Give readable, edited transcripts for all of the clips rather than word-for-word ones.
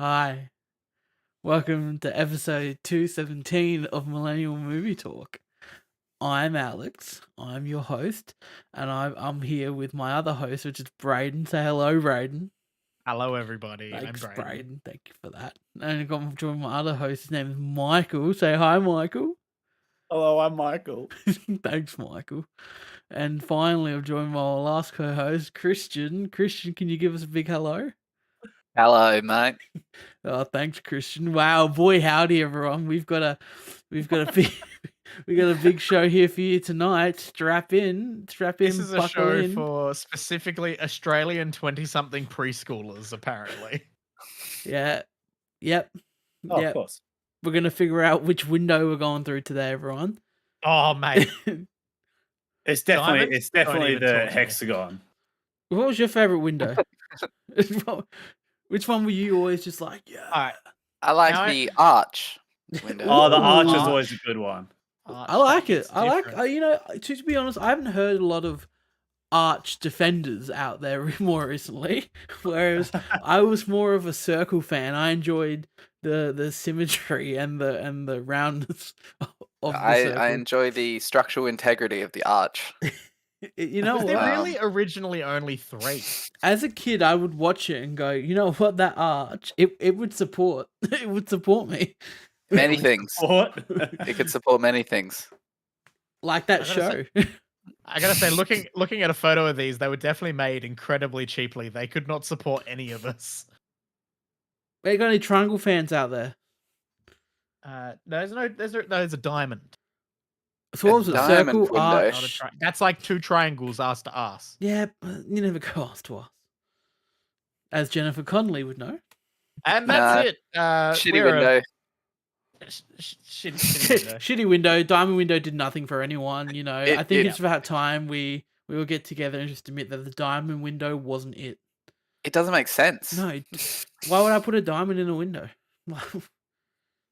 Hi, welcome to episode 217 of Millennial Movie Talk. I'm Alex, I'm your host, and I'm here with my other host, which is Braden. Say hello, Braden. Hello, everybody. Thanks, I'm Braden. Braden. Thank you for that. And I've got joined my other host, his name is Michael. Say hi, Michael. Hello, I'm Michael. Thanks, Michael. And finally, I've joined my last co-host, Christian. Christian, can you give us a big hello? Hello, mate. Oh, thanks, Christian. Wow, boy, howdy, everyone. We've got a big show here for you tonight. Strap in. This is a buckle show in. for specifically Australian 20-something preschoolers, apparently. Yeah. Yep. Oh, Yep. of course. We're gonna figure out which window we're going through today, everyone. Oh, mate. It's Diamond? definitely even the talk to me. hexagon. What was your favorite window? Which one were you always just like, yeah? All right. I like Now the arch window. Oh, the arch is Arch. always a good one. I like it. It's I like, different. to be honest, I haven't heard a lot of arch defenders out there more recently. Whereas I was more of a circle fan. I enjoyed the symmetry and the roundness of the circle. I enjoy the structural integrity of the arch. You know Was there what? really originally only 3? As a kid, I would watch it and go, you know what, that arch, it would support it would support me. Many things. What? It could support many things. Like that I show. gotta I gotta say, looking at a photo of these, they were definitely made incredibly cheaply. They could not support any of us. We got any triangle fans out there? There's a diamond. So what was it? diamond Circle, window. Not a arch. that's like 2 triangles ass to ass. Yeah, you never go ask to us. As Jennifer Connelly would know. And that's it. Shitty we're a- window. Shitty window. Shitty window. Diamond window did nothing for anyone, you know. It I think did. it's about time we will get together and just admit that the diamond window wasn't it. It doesn't make sense. No. Why would I put a diamond in a window?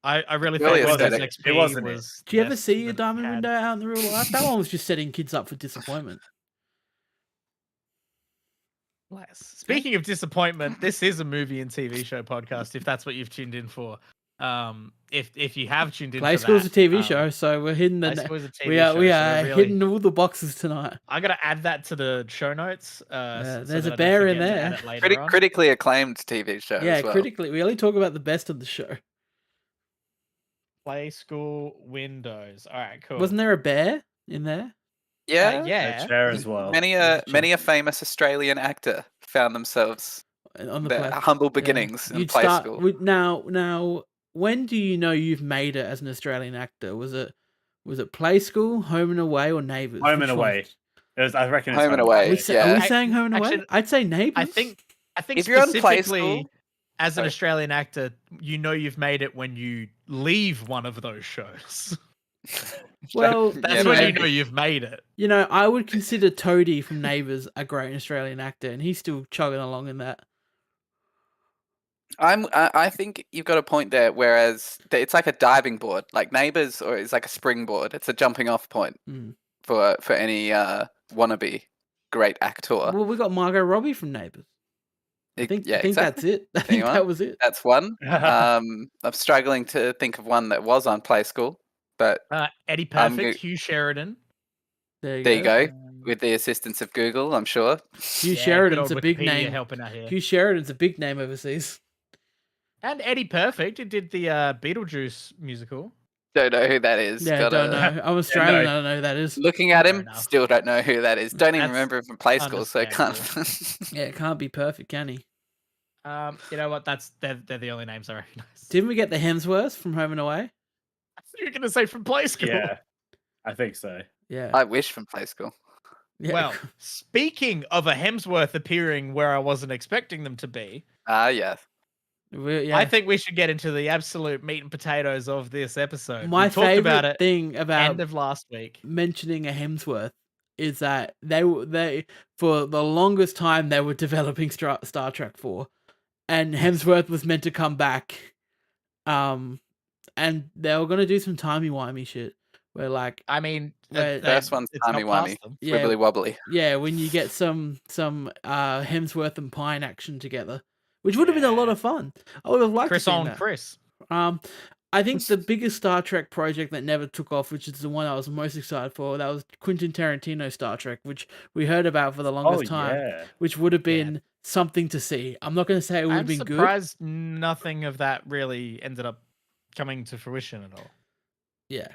I really Really thought Windows aesthetic. XP It wasn't it. was. Do you ever best see a that it diamond had. window out in the real life? That one was just setting kids up for disappointment. Speaking of disappointment, this is a movie and TV show podcast. If that's what you've tuned in for, if you have tuned in, Playschool's for a TV that, show, so we're hitting the. Playschool's a TV We are show, we so are really- hitting all the boxes tonight. I gotta add that to the show notes. there's that a I don't bear in forget to there. add it later on. Critically acclaimed TV show Yeah, as well. critically, we only talk about the best of the show. Playschool Windows. All right, cool. Wasn't there a bear in there? Yeah. yeah. A chair as well. Many a famous Australian actor found themselves On the their play- humble yeah. beginnings in You'd play start school. with, now. When do you know you've made it as an Australian actor? Was it Playschool, Home and Away, or Neighbours? Home Which and one? Away. I reckon it's Home and Away. Are we, sa- Yeah. are we saying Home and Away? Actually, I'd say Neighbours. I think If you're on specifically Playschool- as an Sorry. Australian actor, you know you've made it when you leave one of those shows. Well, That's Yeah, when maybe. you know you've made it. You know, I would consider Toadie from Neighbours a great Australian actor, and he's still chugging along in that. I think you've got a point there. Whereas it's like a diving board, like Neighbours, or it's like a springboard. It's a jumping off point Mm. for any wannabe great actor. Well, we got Margot Robbie from Neighbours. I think exactly. that's it. I think Anyone? that was it. That's one. I'm struggling to think of one that was on Playschool, but Eddie I'm Perfect, Hugh Sheridan. There you go. Um, With the assistance of Google, I'm sure. Hugh yeah, good Sheridan's old a big Wikipedia name. helping out here. Hugh Sheridan's a big name overseas. And Eddie Perfect, who did the Beetlejuice musical. Don't know who that is. Yeah, Gotta- don't know. I'm Australian. no. I don't know who that is. Looking at Fair him, enough. still don't know who that is. Don't even That's remember him from Playschool, so I can't. Yeah, it can't be perfect, can he? You know what? They're the only names I recognize. Didn't we get the Hemsworths from Home and Away? You're gonna say from Playschool. Yeah, I think so. Yeah. I wish from Playschool. yeah. Well, speaking of a Hemsworth appearing where I wasn't expecting them to be, Yeah. Yeah. I think we should get into the absolute meat and potatoes of this episode. My we talked favorite about it thing about end of last week. mentioning a Hemsworth is that they for the longest time they were developing Star Trek 4, and Hemsworth was meant to come back, and they were gonna do some timey-wimey shit where like I mean, Wait, First one's it's not timey-wimey. past them. yeah Wibbly wobbly. yeah when you get some Hemsworth and Pine action together, which would have been a lot Yeah. of fun. I would have liked Chris to see on that. Chris. I think the biggest Star Trek project that never took off, which is the one I was most excited for, that was Quentin Tarantino's Star Trek, which we heard about for the longest time, yeah. which would have been something to see. I'm not going to say it would have I'm been good. surprised nothing of that really ended up coming to fruition at all. Yeah.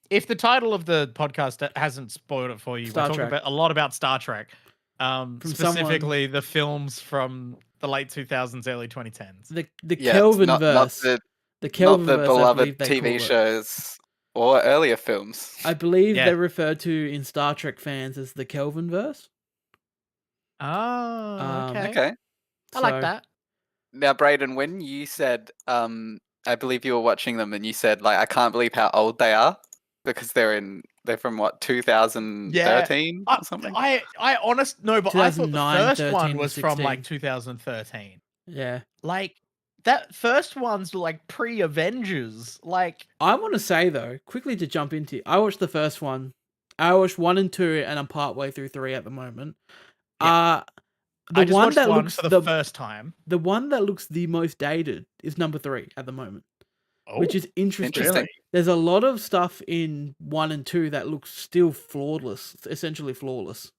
If the title of the podcast hasn't spoiled it for you, Star we're talking Trek. about a lot about Star Trek, specifically the films from the late 2000s, early 2010s. The Yeah, Kelvin not verse. the The not Kelvin the verse, I beloved believe they TV call it. shows or earlier films. I believe Yeah. they're referred to in Star Trek fans as the Kelvin verse. Oh, okay. Okay. I like So- that. Now, Brayden, when you said, I believe you were watching them, and you said, like, I can't believe how old they are because they're from what 2013 or something. I honest no, but I thought the 2009, first 13, one and was from like 16. 2013. Yeah. Like that first one's like pre-Avengers. Like I want to say, though, quickly to jump into, I watched the first one. I watched 1 and 2, and I'm partway through 3 at the moment. I The just one watched that one looks for the first time. the one that looks the most dated is number 3 at the moment, which is interesting. Interesting. There's a lot of stuff in 1 and 2 that looks still flawless, essentially flawless.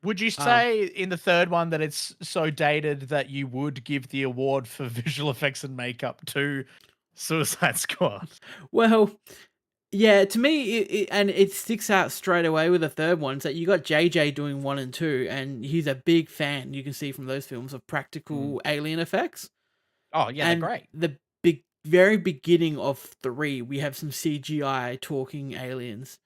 Would you say in the third one that it's so dated that you would give the award for visual effects and makeup to Suicide Squad? Well, yeah, to me, it sticks out straight away with the third one. Is that you got JJ doing 1 and 2, and he's a big fan. You can see from those films of practical alien effects. Oh yeah, And they're great. the very beginning of 3, we have some CGI talking aliens,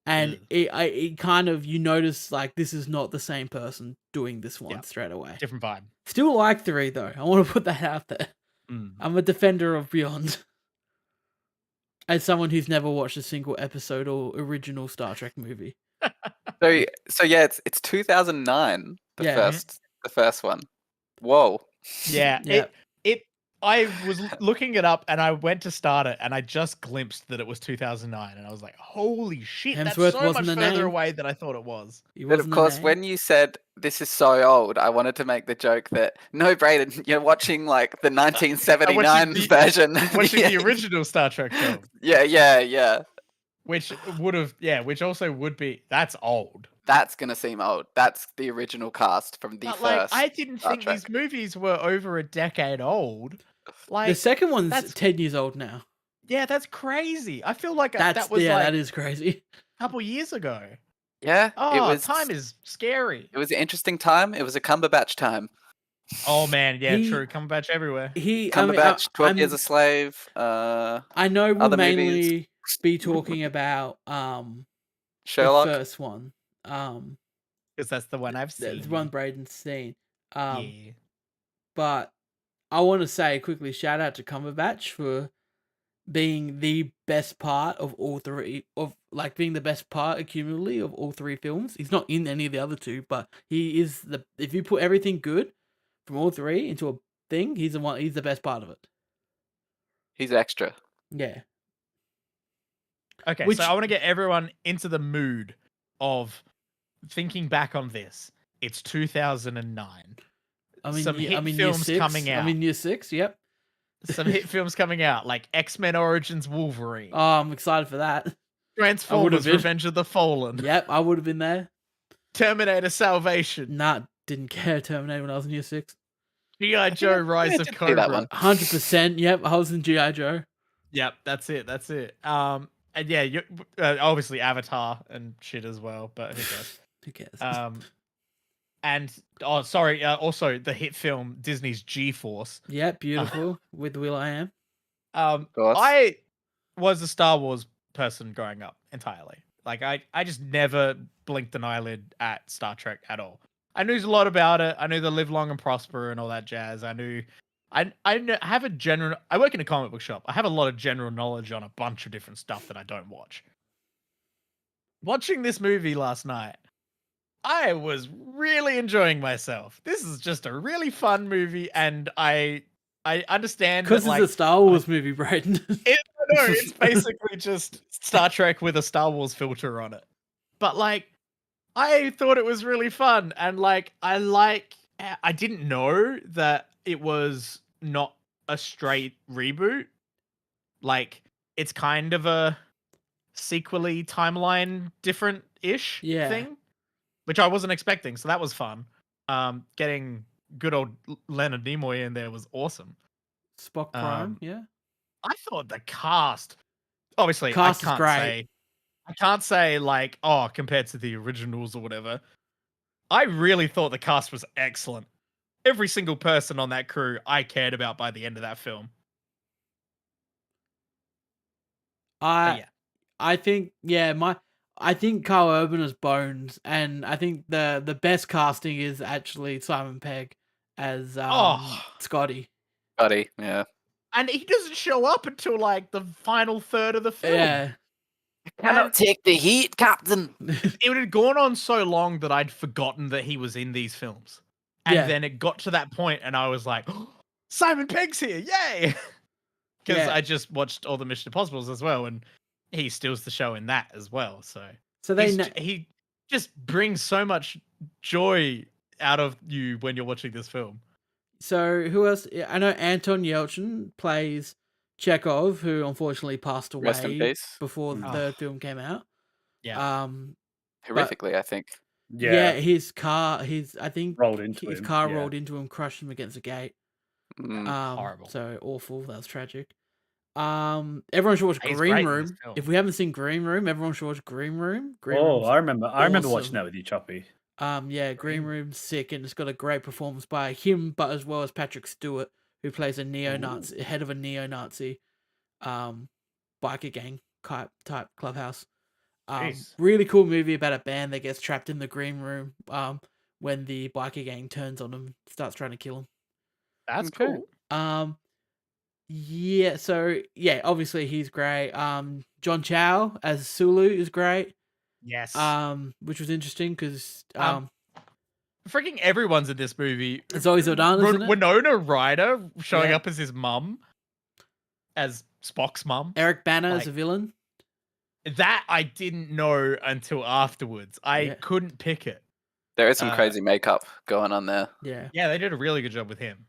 and it kind of, you notice like this is not the same person doing this one straight away. Different vibe. Still like 3 though. I want to put that out there. Mm. I'm a defender of Beyond. As someone who's never watched a single episode or original Star Trek movie. So yeah, it's 2009. The first one. Whoa. Yeah, Yeah. I was looking it up and I went to start it and I just glimpsed that it was 2009 and I was like, holy shit, that's Hemsworth so much wasn't the further name. away than I thought it was. He But of wasn't the course, name. when you said this is so old, I wanted to make the joke that no, Brayden, you're watching like the 1979 version. Watching the original Star Trek film, Yeah. which also would be, that's old. That's gonna seem old. That's the original cast from the But first. like, I didn't Star think Trek. these movies were over a decade old. Like, the second one's that's- 10 years old now. yeah, that's crazy. I feel like That was like that is crazy. a couple years ago. Yeah, Oh, time is scary. It was an interesting time. It was a Cumberbatch time. Oh man, yeah, He- true. Cumberbatch everywhere. Cumberbatch, 12 Years a Slave. I know we'll other mainly movies. be talking about Sherlock. the first one. Because that's the one I've The seen. one Braden's seen. Yeah. But I want to say quickly, shout out to Cumberbatch for being the best part of all 3, being the best part accumulatively of all 3 films. He's not in any of the other 2, but he is if you put everything good from all 3 into a thing, he's the best part of it. He's extra. Yeah. Okay, Which- so I want to get everyone into the mood of thinking back on this. It's 2009. Some hit year films 6. coming out. I'm in year 6, yep. Some hit films coming out, like X-Men Origins Wolverine, Oh, I'm excited for that. Transformers been. Revenge of the Fallen, Yep, I would have been there. Terminator Salvation, Nah, didn't care Terminator when I was in year 6. G.I. Joe Rise of did see that Cobra. one. 100%, yep, I was in G.I. Joe. Yep, that's it. And yeah, obviously Avatar and shit as well, but who cares? Who cares? Also the hit film Disney's G-Force. Yeah, beautiful with Will.i.am. course. I was a Star Wars person growing up entirely. Like I just never blinked an eyelid at Star Trek at all. I knew a lot about it. I knew the live long and prosper and all that jazz. I have a general. I work in a comic book shop. I have a lot of general knowledge on a bunch of different stuff that I don't watch. Watching this movie last night, I was really enjoying myself. This is just a really fun movie, and I understand Because that, it's a Star Wars movie, Brayden. No, it's basically just Star Trek with a Star Wars filter on it. But like, I thought it was really fun, and like, I didn't know that it was not a straight reboot. Like, it's kind of a sequely timeline different-ish thing, which I wasn't expecting, so that was fun. Getting good old Leonard Nimoy in there was awesome. Spock Prime, yeah. I thought the cast, obviously, Cast is great. I can't say like, oh, compared to the originals or whatever. I really thought the cast was excellent. Every single person on that crew I cared about by the end of that film. I think I think Carl Urban is Bones, and I think the best casting is actually Simon Pegg as Scotty. Scotty, yeah. And he doesn't show up until like the final third of the film. Yeah. I cannot take the heat, Captain. It had gone on so long that I'd forgotten that he was in these films. And then it got to that point and I was like, oh, Simon Pegg's here, yay! Because I just watched all the Mission Impossibles as well, and he steals the show in that as well. So he just brings so much joy out of you when you're watching this film. So who else? I know Anton Yelchin plays Chekhov, who unfortunately passed Rest in away peace. before the film came out. Yeah. Horrifically, I think. Yeah, his car rolled into his him. car rolled into him, crushed him against a gate. Horrible. So awful. That was tragic. Everyone should watch Green Room. If we haven't seen Green Room, everyone should watch Green Room. I remember watching that with you, Choppy. Green Room's sick, and it's got a great performance by him, but as well as Patrick Stewart, who plays a neo-Nazi, head of a neo-Nazi, biker gang type clubhouse. Really cool movie about a band that gets trapped in the green room when the biker gang turns on them, starts trying to kill them. That's cool. Obviously he's great. John Chow as Sulu is great. Yes. Which was interesting because freaking everyone's in this movie. Zoe Saldana, isn't it? Winona Ryder showing up as his mum, as Spock's mum. Eric Bana as a villain. That I didn't know until afterwards. I couldn't pick it. There is some crazy makeup going on there. Yeah. Yeah, they did a really good job with him.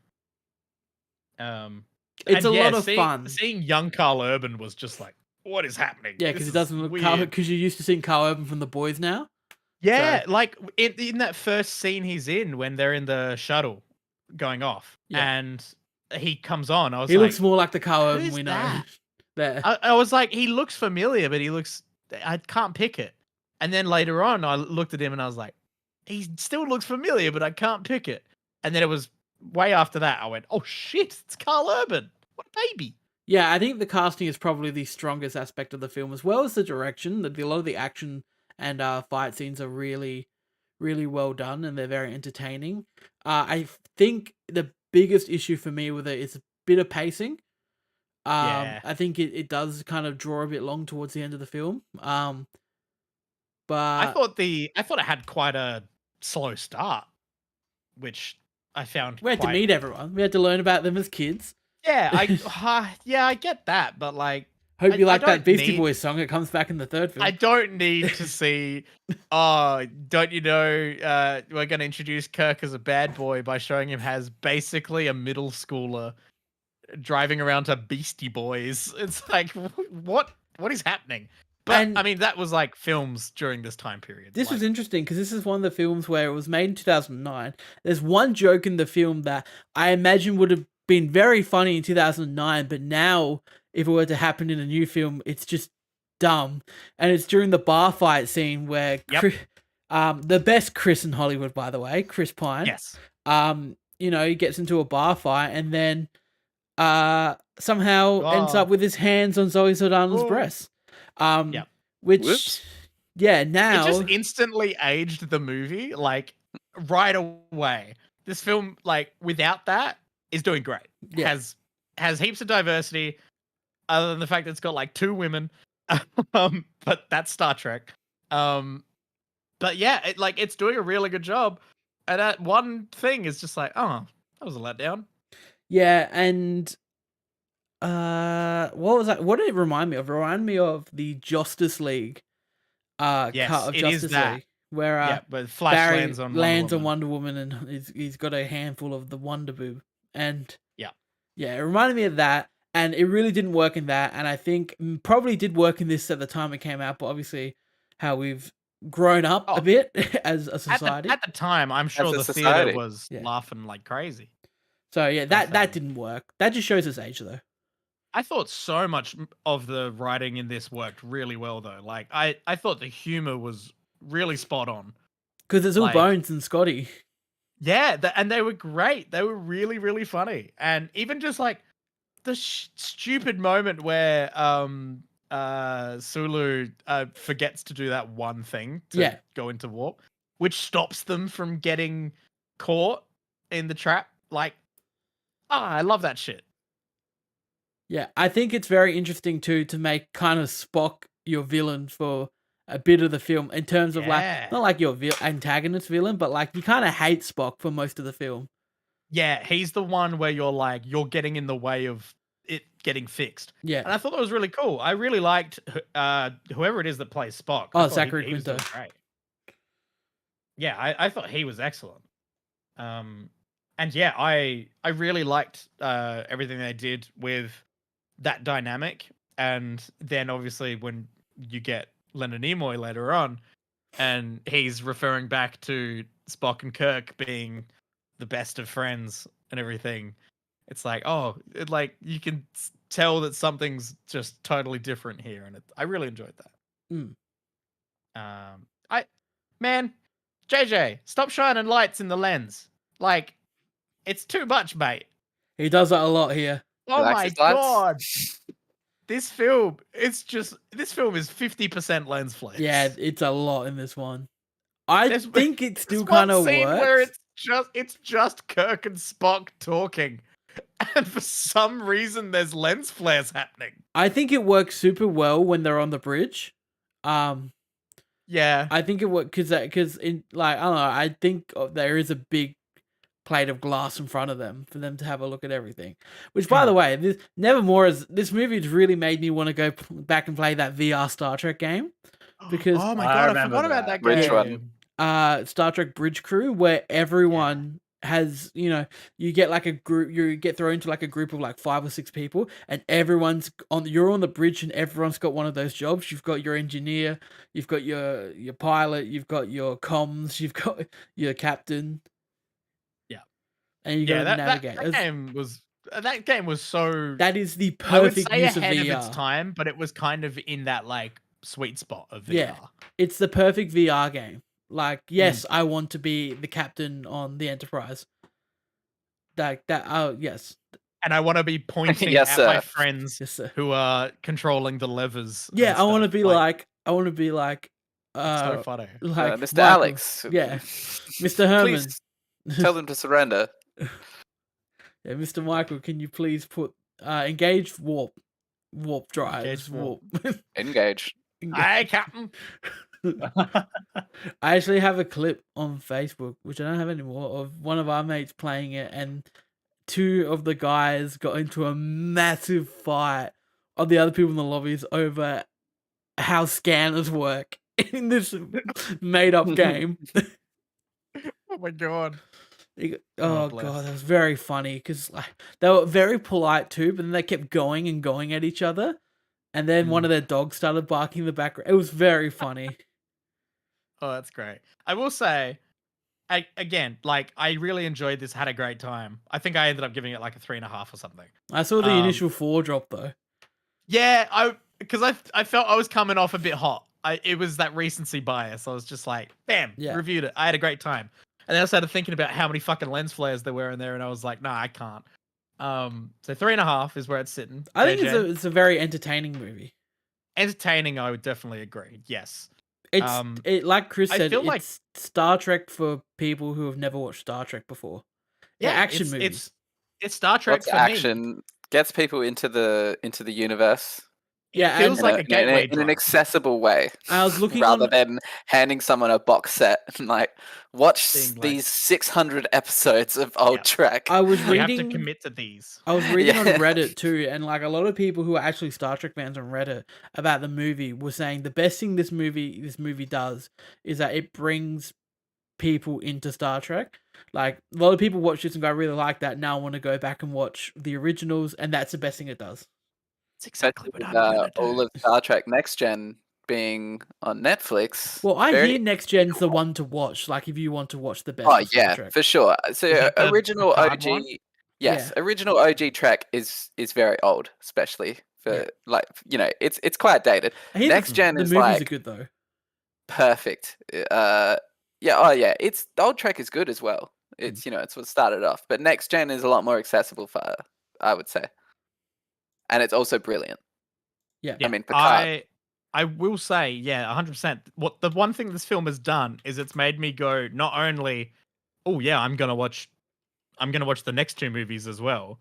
It's a lot of fun. Seeing young Carl Urban was just like, what is happening? Yeah, because it doesn't look because you're used to seeing Carl Urban from The Boys now. Yeah, like in that first scene he's in when they're in the shuttle going off, and he comes on. He looks more like the Carl Urban we know. There. I was like, he looks familiar, but I can't pick it. And then later on, I looked at him and I was like, he still looks familiar, but I can't pick it. And then it was way after that, I went, oh shit, it's Carl Urban. What a baby. Yeah, I think the casting is probably the strongest aspect of the film, as well as the direction. A lot of the action and fight scenes are really, really well done, and they're very entertaining. I think the biggest issue for me with it is a bit of pacing. I think it does kind of draw a bit long towards the end of the film. But I thought it had quite a slow start, which I found. We had to meet everyone. We had to learn about them as kids. Yeah, I get that, but like, hope you like that Beastie Boys song. It comes back in the third film. I don't need to see. Don't you know? We're going to introduce Kirk as a bad boy by showing him as basically a middle schooler driving around to Beastie Boys. It's like, what is happening? But I mean, that was like films during this time period. This was interesting because this is one of the films where it was made in 2009. There's one joke in the film that I imagine would have been very funny in 2009, but now if it were to happen in a new film, it's just dumb. And it's during the bar fight scene where the best Chris in Hollywood, by the way, Chris Pine. Yes. He gets into a bar fight and then somehow ends up with his hands on Zoe Saldana's breasts. Which Whoops. It now just instantly aged the movie like right away. This film, like, without that, is doing great. Has heaps of diversity, other than the fact that it's got like 2 women. But that's Star Trek. But yeah, it's doing a really good job. And that one thing is just like, oh, that was a letdown. Yeah, and what was that? What did it remind me of? It reminded me of the Justice League cut of Justice League. Where but Flash Barry lands on Wonder Woman and he's got a handful of the Wonder Boob. and Yeah. it reminded me of that, and it really didn't work in that, and I think probably did work in this at the time it came out, but obviously how we've grown up a bit as a society. At the time, I'm sure a the society. theater was laughing like crazy. So yeah, that didn't work. That just shows its age, though. I thought so much of the writing in this worked really well, though. Like, I thought the humor was really spot on. Because it's all Like- Bones and Scotty. Yeah, and they were great. They were really, really funny. And even just like the stupid moment where Sulu forgets to do that one thing to go into warp, which stops them from getting caught in the trap. Like, I love that shit. Yeah, I think it's very interesting too to make kind of Spock your villain for a bit of the film in terms of like not like your antagonist villain, but like you kind of hate Spock for most of the film. Yeah, he's the one where you're like you're getting in the way of it getting fixed. Yeah, and I thought that was really cool. I really liked whoever it is that plays Spock. Oh, Zachary Quinto. Was great. Yeah, I thought he was excellent. And yeah, I really liked everything they did with that dynamic. And then obviously when you get Leonard Nimoy later on, and he's referring back to Spock and Kirk being the best of friends and everything, it's like, like you can tell that something's just totally different here, and I really enjoyed that. JJ, stop shining lights in the lens. Like, it's too much, mate. He does that a lot here. Oh my god. This film is 50% lens flares. Yeah, it's a lot in this one. I think it still There's one kind of scene works. where it's just Kirk and Spock talking, and for some reason there's lens flares happening. I think it works super well when they're on the bridge. Yeah, I think it works because in like I don't know. I think there is a big plate of glass in front of them for them to have a look at everything. Which, by the way, this movie has really made me want to go back and play that VR Star Trek game. Because oh my god, I forgot about that game. Which one? Star Trek Bridge Crew, where everyone has, you get like a group, you get thrown into like a group of like 5 or 6 people, and you're on the bridge, and everyone's got one of those jobs. You've got your engineer, you've got your pilot, you've got your comms, you've got your captain. And you gotta navigate. That game was so. That is the perfect use of VR. Ahead of its time, but it was kind of in that like sweet spot of VR. Yeah, it's the perfect VR game. Like, yes, I want to be the captain on the Enterprise. Like that. Oh, yes. And I want to be pointing Yes, at sir. my friends Yes, sir. who are controlling the levers. Yeah, and I want to stuff. be like. I want to be like. So funny. Like Mr. Michael. Alex. Yeah, Mr. Herman. Please tell them to surrender. Yeah, Mr. Michael, can you please put engage warp drives? Engage warp. Engage. Hey, Captain. I actually have a clip on Facebook, which I don't have anymore, of one of our mates playing it, and 2 of the guys got into a massive fight of the other people in the lobbies over how scanners work in this made-up game. Oh my god. Oh god, that was very funny because like, they were very polite too, but then they kept going and going at each other, and then one of their dogs started barking in the background. It was very funny. Oh, that's great. I will say, I really enjoyed this. Had a great time. I think I ended up giving it like a 3.5 or something. I saw the initial 4 drop though. Yeah, because I felt I was coming off a bit hot. It was that recency bias. I was just like, bam, reviewed it. I had a great time. And then I started thinking about how many fucking lens flares there were in there, and I was like, nah, I can't. So 3.5 is where it's sitting. I think it's a very entertaining movie. Entertaining, I would definitely agree. Yes. It's like Chris said, feel like it's Star Trek for people who have never watched Star Trek before. Yeah, action movies. It's Star Trek for action me. Gets people into the universe. Yeah, it feels like a gateway in an accessible way. I was looking rather than handing someone a box set and like watch these 600 episodes of old Trek. I was You reading. have to commit to these. I was reading on Reddit too, and like a lot of people who are actually Star Trek fans on Reddit about the movie were saying the best thing this movie does is that it brings people into Star Trek. Like a lot of people watch this and go, I really like that. Now I want to go back and watch the originals, and that's the best thing it does. It's exactly what With, I'm gonna do. all of Star Trek Next Gen being on Netflix. Well, I very- hear Next Gen's the one to watch. Like if you want to watch the best Oh of Star yeah, Trek. for sure. So Is that the original Picard OG, one? yes, Yeah. original OG Trek is very old, especially for like it's quite dated. I hear Next Gen the is movies like are good though. perfect. It's old Trek is good as well. It's it's what started off, but Next Gen is a lot more accessible for, I would say, and it's also brilliant. Yeah. I mean, Picard. I will say, 100%. What the one thing this film has done is it's made me go not only, oh yeah, I'm gonna watch the next two movies as well.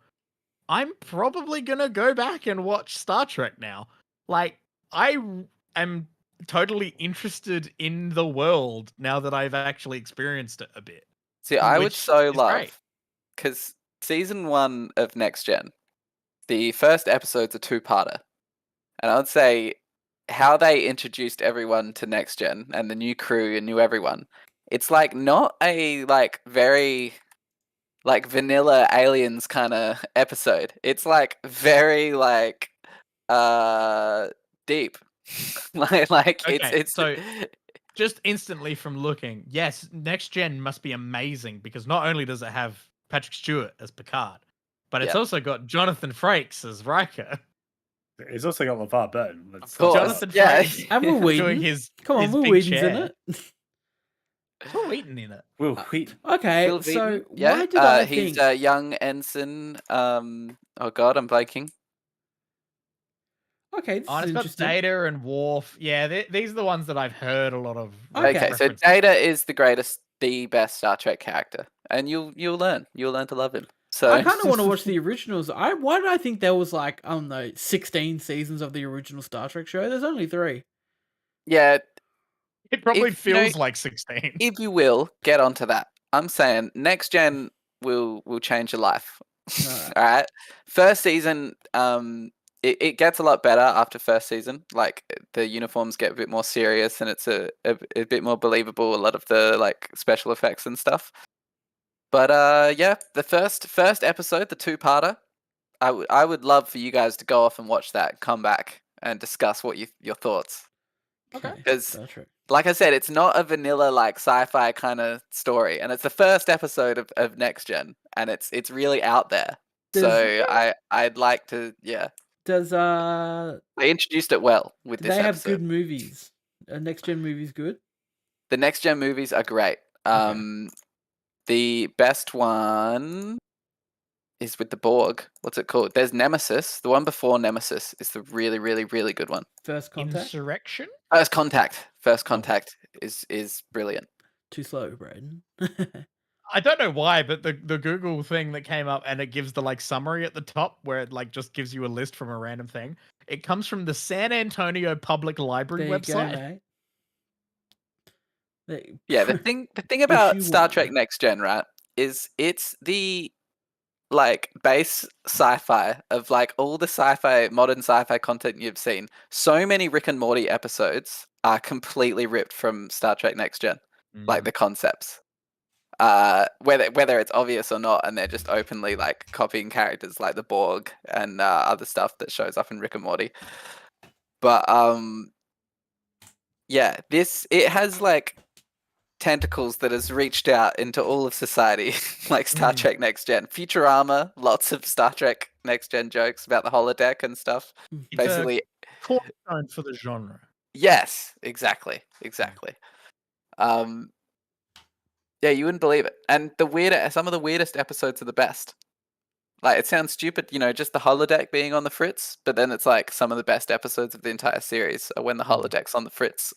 I'm probably gonna go back and watch Star Trek now. Like, I am totally interested in the world now that I've actually experienced it a bit. See, I would which so is great. love, because season 1 of Next Gen, the first episode's a two-parter, and I would say how they introduced everyone to Next Gen and the new crew and knew everyone. It's like not a like very like vanilla aliens kind of episode. It's like very like deep. like Okay, it's so just instantly from looking, yes, Next Gen must be amazing because not only does it have Patrick Stewart as Picard, but it's Yeah. also got Jonathan Frakes as Riker. It's also got LeVar Burton. Of course. Jonathan Yeah. Frakes And Will Wheaton. doing his Come on, his Will big Wheaton's in chair. it. Will Wheaton in it. Will Wheaton. Okay, Will so Wheaton, yeah, why did I he's think? a young ensign. Oh god, I'm blanking. Okay, this Oh, is and it's got interesting. Data and Worf. Yeah, these are the ones that I've heard a lot of. Okay, So references. Data is the best Star Trek character, and you'll learn to love him. So I kind of want to watch the originals. Why did I think there was like, I don't know, 16 seasons of the original Star Trek show? There's only 3. yeah, It probably if, you know, feels like 16. if you will get onto that, I'm saying Next Gen will change your life. Alright. All right, first season, it gets a lot better after first season. Like the uniforms get a bit more serious, and it's a bit more believable. A lot of the like special effects and stuff. But the first episode, the two-parter, I would love for you guys to go off and watch that, come back and discuss what your thoughts. Okay. Because Star Trek. like I said, it's not a vanilla like sci-fi kind of story, and it's the first episode of Next Gen, and it's really out there. So I'd like to Does they introduced it well with do this they have episode. good movies? Next Gen movies good? The Next Gen movies are great. The best one is with the Borg. What's it called? There's Nemesis. The one before Nemesis is the really, really, really good one. First Contact? Insurrection? First Contact. First Contact is brilliant. Too slow, Braden. I don't know why, but the Google thing that came up and it gives the like summary at the top where it like just gives you a list from a random thing. It comes from the San Antonio Public Library There you go, website. mate. Yeah, the thing about you Star want Trek it. Next Gen, right, is it's the like base sci-fi of like all the modern sci-fi content you've seen. So many Rick and Morty episodes are completely ripped from Star Trek Next Gen, like the concepts. Whether it's obvious or not, and they're just openly like copying characters like the Borg and other stuff that shows up in Rick and Morty. But it has like tentacles that has reached out into all of society, like Star Trek Next Gen. Futurama, lots of Star Trek Next Gen jokes about the holodeck and stuff. It's Basically, a cornerstone for the genre. yes, exactly. Yeah, you wouldn't believe it. And some of the weirdest episodes are the best. Like, it sounds stupid, just the holodeck being on the fritz, but then it's like some of the best episodes of the entire series are when the holodeck's on the fritz.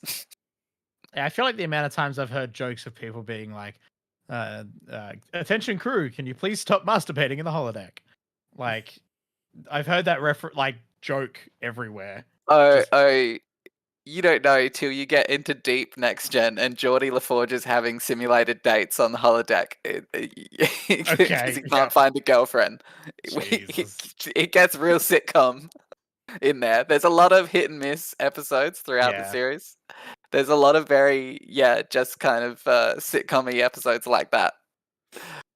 Yeah, I feel like the amount of times I've heard jokes of people being like, attention crew, can you please stop masturbating in the holodeck? Like, I've heard that joke everywhere. Oh, you don't know till you get into deep Next Gen and Geordie LaForge is having simulated dates on the holodeck. Because he can't find a girlfriend. It gets real sitcom in there. There's a lot of hit and miss episodes throughout the series. There's a lot of very just kind of sitcom-y episodes like that.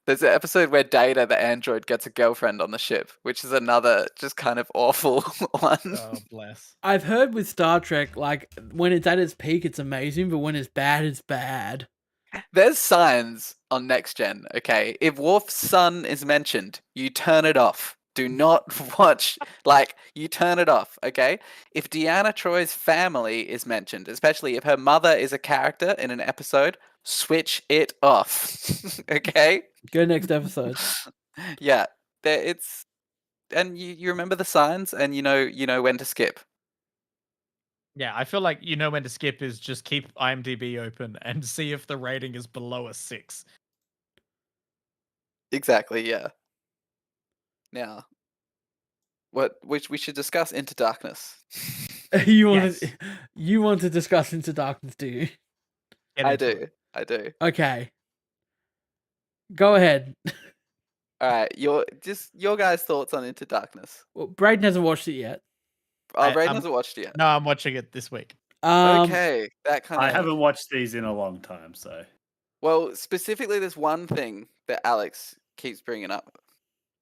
There's an episode where Data, the android, gets a girlfriend on the ship, which is another just kind of awful one. Oh, bless. I've heard with Star Trek, like when it's at its peak, it's amazing, but when it's bad. There's signs on Next Gen, okay? If Worf's son is mentioned, you turn it off. Do not watch, you turn it off, okay? If Deanna Troy's family is mentioned, especially if her mother is a character in an episode, switch it off, okay? Go next episode. Yeah, and you remember the signs, and you know when to skip. Yeah, I feel like you know when to skip is just keep IMDb open and see if the rating is below a 6. Exactly, yeah. Now, we should discuss Into Darkness. You want Yes. to discuss Into Darkness, do you? Get I into do. it. I do. Okay. Go ahead. All right, your guys' thoughts on Into Darkness. Well, Braden hasn't watched it yet. Oh, I- Braden I'm- hasn't watched it yet. No, I'm watching it this week. Okay, that kind of. I haven't watched these in a long time, so Well, specifically, there's one thing that Alex keeps bringing up.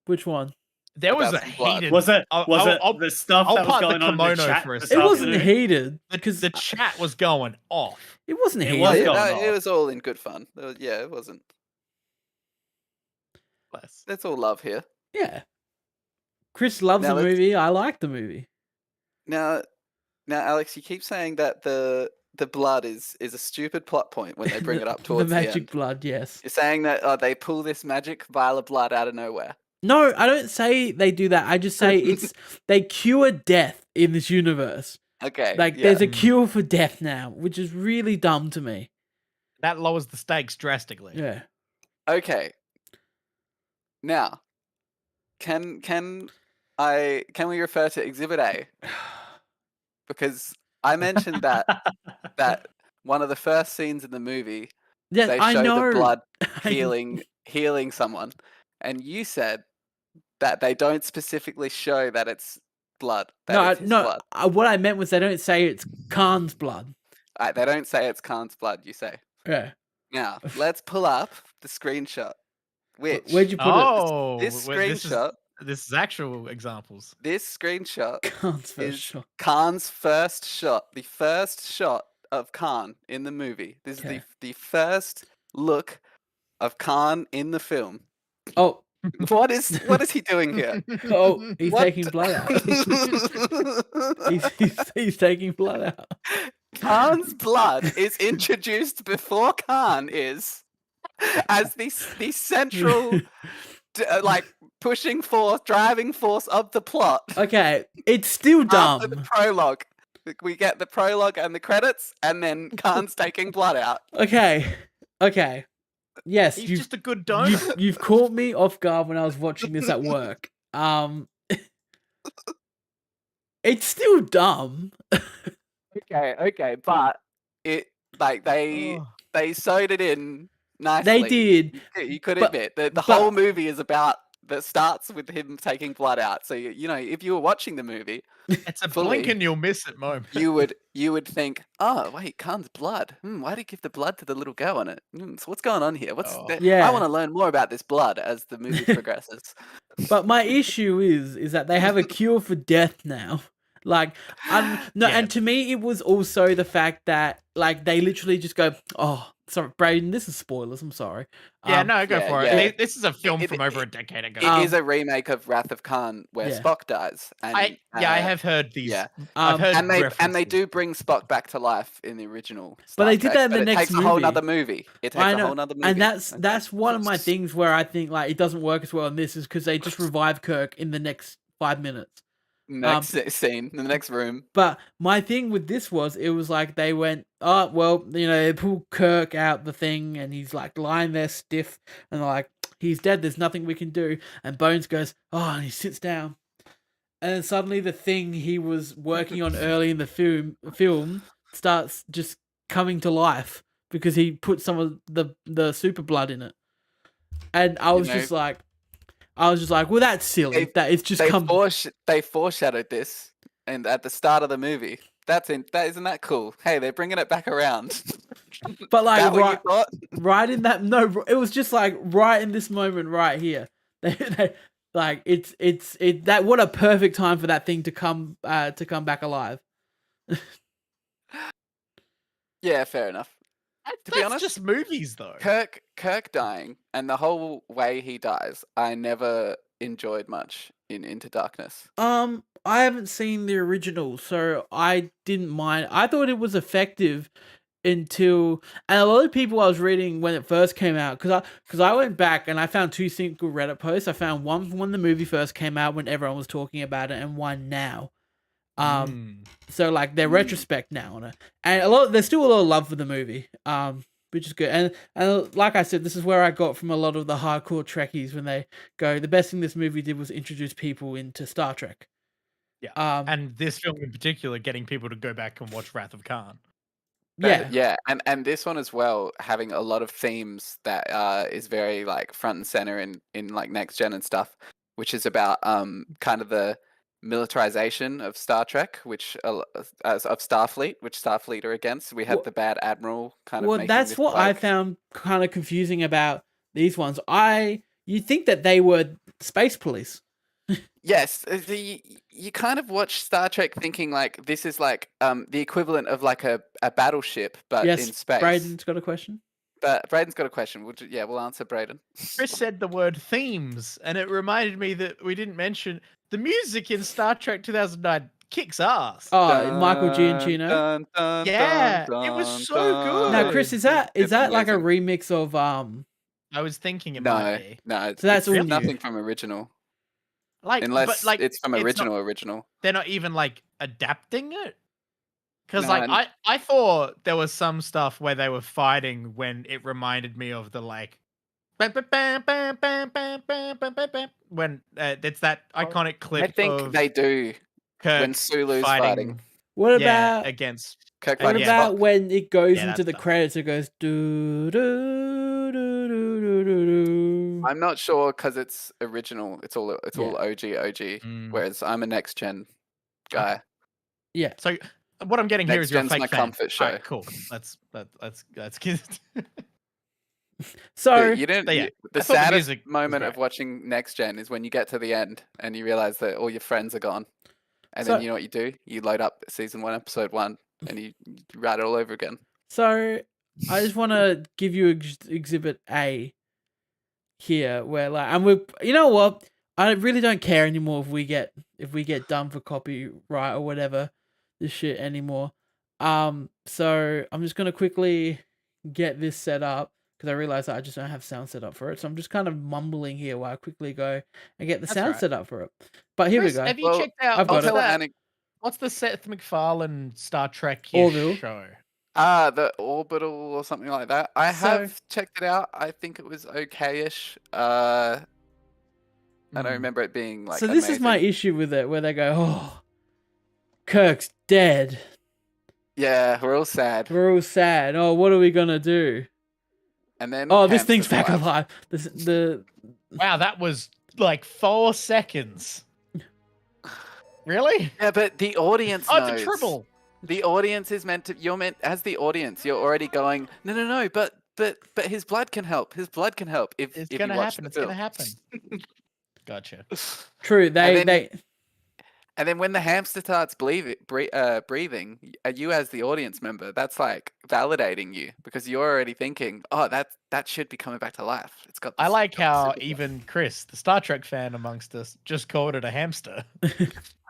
Which one? There was a About some blood. heated. was it I'll- the stuff I'll that was part the going on in the kimono chat for a this second. It wasn't afternoon? heated The chat was going off. It wasn't It heated. was Yeah, going no, it off. was all in good fun. Yeah, it wasn't. Bless. That's all love here. Yeah. Chris loves Now the let's- movie. I like the movie. Now, Alex, you keep saying that the blood is a stupid plot point when they bring it up towards the the magic end. blood. Yes. You're saying that they pull this magic vial of blood out of nowhere. No, I don't say they do that. I just say they cure death in this universe. Okay. Like yeah. there's a cure for death now, which is really dumb to me. That lowers the stakes drastically. Yeah. Okay. Now, can we refer to Exhibit A? Because I mentioned that one of the first scenes in the movie Yes, they I show know. the blood I- healing someone, and you said that they don't specifically show that it's blood. That it's his blood. What I meant was they don't say it's Khan's blood. They don't say it's Khan's blood. You say. Yeah. Now let's pull up the screenshot. Which Where'd you put it? Oh, this well, screenshot? This is actual examples. This screenshot Khan's first is shot. Khan's first shot. The first shot of Khan in the movie. This is Okay. the first look of Khan in the film. Oh, What is he doing here? oh, he's What? taking blood out. he's taking blood out. Khan's blood is introduced before Khan is as the central pushing force, driving force of the plot. Okay, it's still After the dumb. prologue, we get the prologue and the credits, and then Khan's taking blood out. Okay. Yes, He's just a good donor. you've caught me off guard when I was watching this at work. It's still dumb. Okay, but it they sewed it in nicely. They did. You could but- admit that the but- whole movie is about that starts with him taking blood out. So you know, if you were watching the movie, It's a fully. blink and you'll miss it moment. you would think, oh wait, Khan's blood. Why did he give the blood to the little girl on it? So what's going on here? Oh. Yeah. I want to learn more about this blood as the movie progresses. But my issue is that they have a cure for death now. Like, no, Yeah. and to me, it was also the fact that like they literally just go, "Oh, sorry, Braden, this is spoilers. I'm sorry." Yeah, no, go yeah, for yeah. it. This is a film It- from over a decade ago. It is a remake of Wrath of Khan where Yeah. Spock dies. And, I have heard these. yeah. I've heard and they references. do bring Spock back to life in the original. But they Star did Trek, that in the but next it takes a whole movie. nother movie. It takes I a know, whole nother movie. and that's Okay. that's one of my things where I think like it doesn't work as well in this is because they just revive Kirk in the next 5 minutes. Next scene in the next room. But my thing with this was, it was like they went, oh, well, you know, they pull Kirk out the thing and he's like lying there stiff and they're like, he's dead, there's nothing we can do. And Bones goes, oh, and he sits down. And then suddenly the thing he was working on early in the film starts just coming to life because he put some of the super blood in it. And I was just like, well, that's silly. That it's just They come. they foreshadowed this, and at the start of the movie, isn't that cool? Hey, they're bringing it back around. But like That what you thought? right in that it was just like right in this moment right here. Like it's that what a perfect time for that thing to come back alive. Yeah, fair enough. To be That's honest, just movies though. Kirk dying and the whole way he dies, I never enjoyed much in Into Darkness. I haven't seen the original, so I didn't mind. I thought it was effective until, and a lot of people I was reading when it first came out, because I went back and I found two single Reddit posts. I found one from when the movie first came out when everyone was talking about it, and one now. So like they're retrospect now on it, and there's still a lot of love for the movie, which is good. And like I said, this is where I got from a lot of the hardcore Trekkies when they go, the best thing this movie did was introduce people into Star Trek. Yeah. And this film in particular, getting people to go back and watch Wrath of Khan. Yeah, and this one as well, having a lot of themes that is very like front and center in like Next Gen and stuff, which is about kind of the militarization of Star Trek, which of Starfleet, which Starfleet are against. We had the bad admiral kind of. Well, that's what I found kind of confusing about these ones. You think that they were space police. Yes, you kind of watch Star Trek thinking like this is like the equivalent of like a battleship, but in space. Braden's got a question. But Braden's got a question. We'll answer Braden. Chris said the word themes, and it reminded me that we didn't mention the music in Star Trek 2009 kicks ass. Oh, Michael Giacchino. Yeah, it was so good. Now, Chris, is that like a remix of I was thinking it might be. No, So that's all new. nothing from original. Like, Unless but, like, it's from it's original. They're not even like adapting it. Because No, like I thought there was some stuff where they were fighting when it reminded me of the like when it's that iconic clip. I think they do Kirk when Sulu's fighting. What about against Kirk what like about Spock. when it goes Yeah, into the that's credits? It goes do do do do do do do. I'm not sure because it's original. It's all OG. Whereas I'm a Next Gen guy. Yeah. So what I'm getting here Next is your Gen's fake my fan. comfort show. Alright, cool. Let's get So You didn't. But yeah, The I thought the saddest music was moment of great. watching Next Gen is when you get to the end and you realize that all your friends are gone, and So- then you know what you do? You load up season 1, episode 1, and you write it all over again. So I just want to give you Exhibit A here, where like, and you know what? I really don't care anymore if we get done for copyright or whatever this shit anymore. So I'm just gonna quickly get this set up because I realize that I just don't have sound set up for it. So I'm just kind of mumbling here while I quickly go and get the That's sound right. set up for it. But here Chris, we go. have you Well, checked out I've got what's the Seth MacFarlane Star Trek Orville. show? The Orbital or something like that. I So- have checked it out. I think it was okay-ish. I don't remember it being like. So this is my amazing. issue with it, where they go, "Oh, Kirk's dead. Yeah, we're all sad. We're all sad. Oh, what are we gonna do? And then Oh, this Hamster's thing's back alive. alive." The Wow, that was like 4 seconds. Really? Yeah, but the audience Oh, knows. it's a triple. The audience is meant to. You're meant as the audience. You're already going. No. But his blood can help. His blood can help. If It's you gonna watch happen. the It's gonna film. happen. Gotcha. true. And then- They And then when the hamster starts breathing, you as the audience member, that's like validating you because you're already thinking, oh, that should be coming back to life. It's got. I this- like got how this super even Chris, the Star Trek fan amongst us, just called it a hamster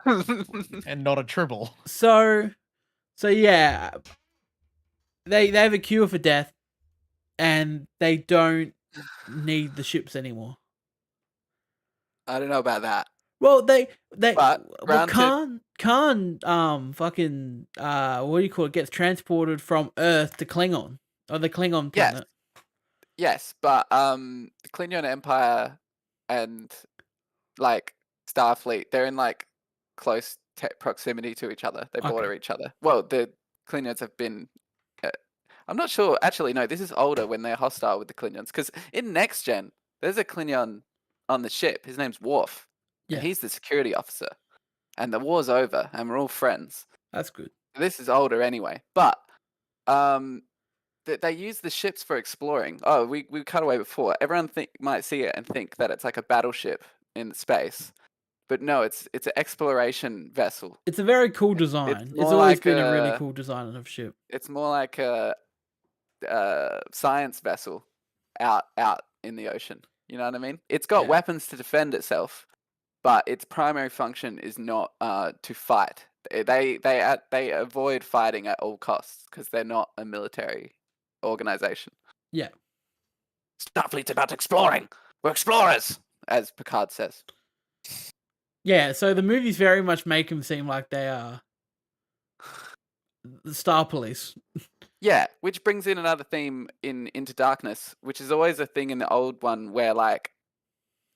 and not a tribble. so yeah. They have a cure for death, and they don't need the ships anymore. I don't know about that. Well, they But granted- Khan fucking what do you call it? Gets transported from Earth to Klingon or the Klingon Yes. planet. Yes, but the Klingon Empire and like Starfleet, they're in like close proximity to each other. They border each other. Well, the Klingons have been. I'm not sure. Actually, no. This is older when they're hostile with the Klingons. Because in Next Gen, there's a Klingon on the ship. His name's Worf. Yeah. And he's the security officer. And the war's over, and we're all friends. That's good. This is older anyway, but they use the ships for exploring. Oh, we cut away before. Everyone might see it and think that it's like a battleship in space, but no, it's an exploration vessel. It's a very cool design. It's more always like been a really a- cool design of ship. It's more like a science vessel out in the ocean. You know what I mean? It's got Yeah. weapons to defend itself, but its primary function is not to fight. They avoid fighting at all costs because they're not a military organization. Yeah. Starfleet's about exploring. We're explorers, as Picard says. Yeah, so the movies very much make them seem like they are the Star Police. Yeah, which brings in another theme in Into Darkness, which is always a thing in the old one where like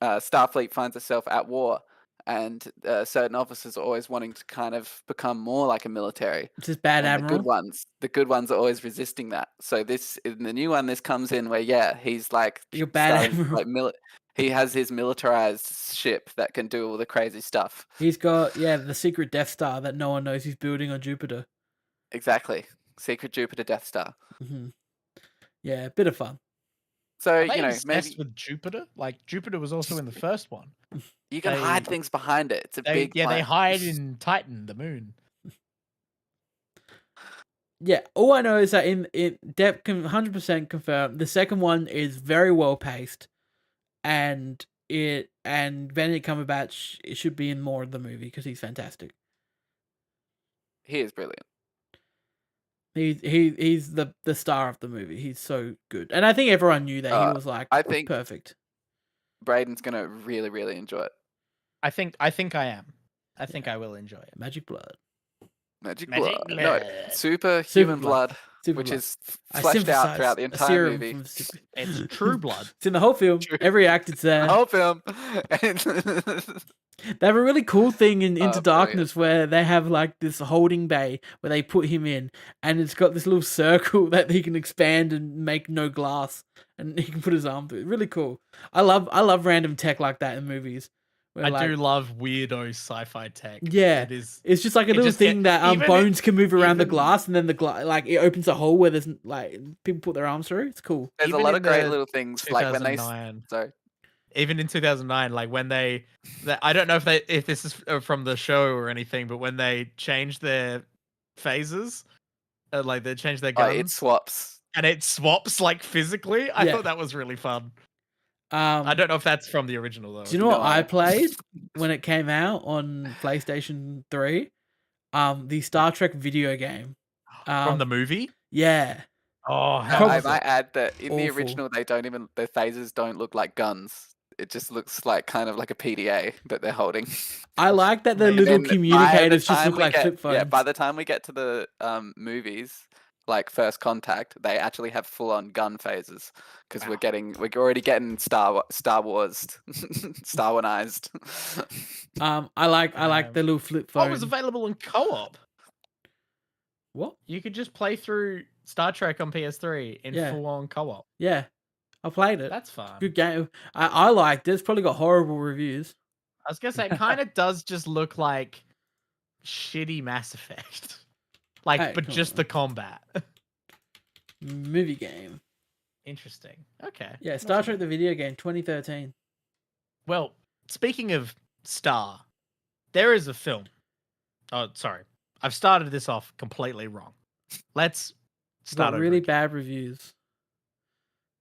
Starfleet finds itself at war, and certain officers are always wanting to kind of become more like a military. It's just bad And admiral. the good ones are always resisting that. So this in the new one, this comes in where he's like You're bad starting, admiral. like he has his militarized ship that can do all the crazy stuff. He's got the secret Death Star that no one knows he's building on Jupiter. Exactly, secret Jupiter Death Star. Hmm. Yeah, a bit of fun. So Are they you know, obsessed maybe with Jupiter? Like Jupiter was also in the first one. you can hide they- things behind it. It's a They big they planet. hide in Titan, the moon. Yeah, all I know is that in Depp can 100% confirm the second one is very well paced, and Benedict Cumberbatch should be in more of the movie because he's fantastic. He is brilliant. He's the star of the movie. He's so good, and I think everyone knew that he was like I think perfect. Braden's gonna really, really enjoy it. I think I am. I think I will enjoy it. Magic blood. Magic Magic blood. No, blood. superhuman blood. blood, Super which blood. is I fleshed out synthesize throughout the a entire serum movie. from super- It's true blood. It's in the whole film. True. Every act it's there. The whole film. They have a really cool thing in Into brilliant. Darkness where they have like this holding bay where they put him in, and it's got this little circle that he can expand and make no glass, and he can put his arm through. Really cool. I love random tech like that in movies. Where, I do love weirdo sci-fi tech. Yeah. It is. It's just like a It little just thing that even Bones can move around the even- glass, and then the like it opens a hole where there's like people put their arms through. It's cool. There's a Even lot in of great the little things, like when they. 2009. Sorry. Even in 2009, like when I don't know if this is from the show or anything, but when they changed their phases, like they changed their Oh, guns, it swaps. and it swaps like physically. I Yeah. thought that was really fun. I don't know if that's from the original though. Do you know what No. I played when it came out on PlayStation 3? The Star Trek video game. From the movie? Yeah. Oh, how Probably. I was might it? add that in the Awful. original, their phasers don't look like guns. It just looks like kind of like a PDA that they're holding. I like that the And little And by the communicators just time look we like get- flip phones. Yeah, by the time we get to the movies, like First Contact, they actually have full-on gun phasers because we're already getting Star Wars, Star Wars-ized. I like the little flip phone. What was available in co-op? What? You could just play through Star Trek on PS3 in Yeah. full-on co-op. Yeah. I played it. That's fun. Good game. I liked it. It's probably got horrible reviews. I was gonna say, it kind of does just look like shitty Mass Effect, like, Hey, but come just on. the combat. Movie game. Interesting. Okay. Yeah, Star Trek the video game 2013. Well, speaking of Star, there is a film. Oh, sorry, I've started this off completely wrong. Let's It's start got over really again. bad reviews.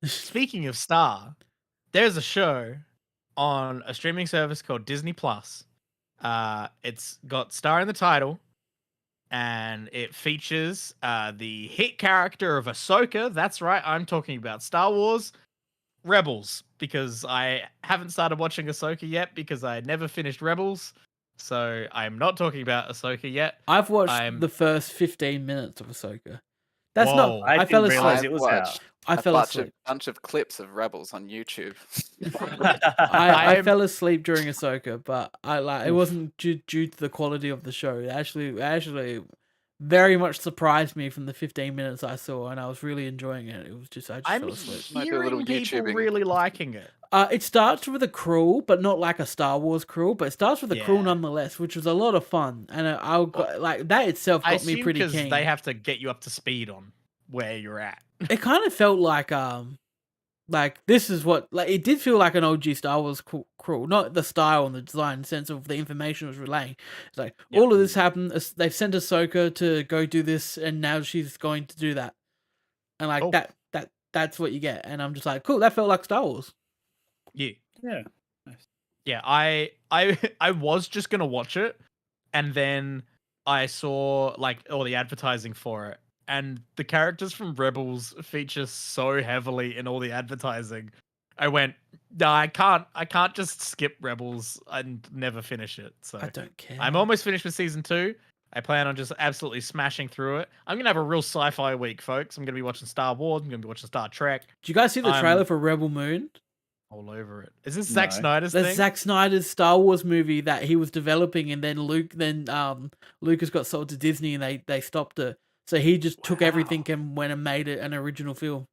Speaking of Star, there's a show on a streaming service called Disney Plus. It's got Star in the title, and it features the hit character of Ahsoka. That's right, I'm talking about Star Wars Rebels, because I haven't started watching Ahsoka yet because I never finished Rebels. So I'm not talking about Ahsoka yet. I've watched I'm- the first 15 minutes of Ahsoka. That's Whoa. not. I I fell didn't realize asleep. it was watched out. I fell asleep. bunch of clips of Rebels on YouTube. I I'm- fell asleep during Ahsoka, but it wasn't due to the quality of the show. It actually very much surprised me from the 15 minutes I saw, and I was really enjoying it. It was just I just I'm fell asleep. Might do a little hearing people YouTubing. really liking it. It starts with a crawl, but not like a Star Wars crawl, but it starts with a crawl Yeah. nonetheless, which was a lot of fun, and like that itself I got me assume pretty because keen. they have to get you up to speed on where you're at. It kind of felt like this is what like it did feel like an OG Star Wars crawl, not the style and the design sense of the information it was relaying. It's like Yep. all of this happened. They've sent Ahsoka to go do this, and now she's going to do that, and like Cool. that's what you get. And I'm just like, cool. That felt like Star Wars. Yeah. Yeah. Yeah, I was just gonna watch it, and then I saw like all the advertising for it, and the characters from Rebels feature so heavily in all the advertising. I went, no, I can't just skip Rebels and never finish it. So I don't care. I'm almost finished with season 2. I plan on just absolutely smashing through it. I'm gonna have a real sci-fi week, folks. I'm gonna be watching Star Wars. I'm gonna be watching Star Trek. Did you guys see the I'm- trailer for Rebel Moon? All over it. Is this Zack No. Snyder's That's thing? Zack Snyder's Star Wars movie that he was developing, and then Lucas got sold to Disney, and they stopped it. So he just took everything and went and made it an original film.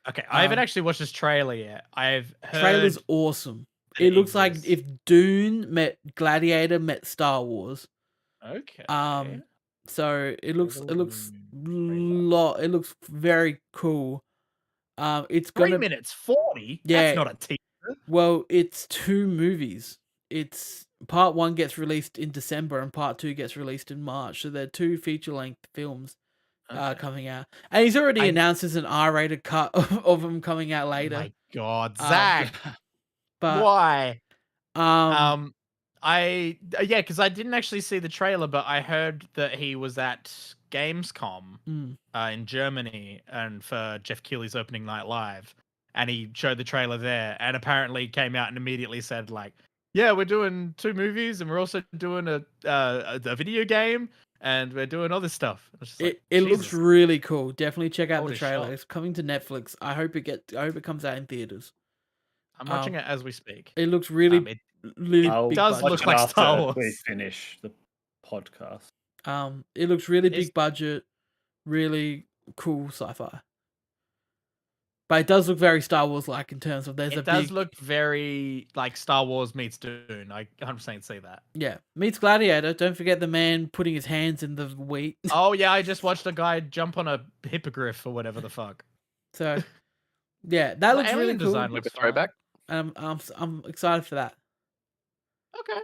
Okay, I haven't Um, actually watched this trailer yet. I've heard Trailer's awesome. that It looks like exists. if Dune met Gladiator met Star Wars. Okay. So it looks Rebel Moon it looks very cool. It's 3 gonna minutes 40. Yeah. That's not a teaser. well, it's 2 movies. It's part 1 gets released in December and part 2 gets released in March. So they're 2 feature-length films Okay. coming out. And he's already I- announced there's an R-rated cut of them coming out Oh later. my God, Um, Zach, But why? um, Because I didn't actually see the trailer, but I heard that he was at Gamescom mm, in Germany and for Jeff Keighley's opening night live, and he showed the trailer there, and apparently came out and immediately said like, "Yeah, we're doing 2 movies, and we're also doing a video game, and we're doing all this stuff." I was just like, it looks Jesus. really cool. Definitely check out Holy the trailer. shit. It's coming to Netflix. I hope it comes out in theaters. I'm watching it as we speak. It looks really It really I'll big does budget. look watch it like after Star Wars. we finish the podcast. It looks really It's- big budget, really cool sci-fi. But it does look very Star Wars like in terms of there's a It does big look very like Star Wars meets Dune. I 100% see that. yeah, meets Gladiator. Don't forget the man putting his hands in the wheat. Oh yeah, I just watched a guy jump on a hippogriff or whatever the fuck. So yeah, that The looks really alien cool. design Like looks a throwback. I'm excited for that. Okay,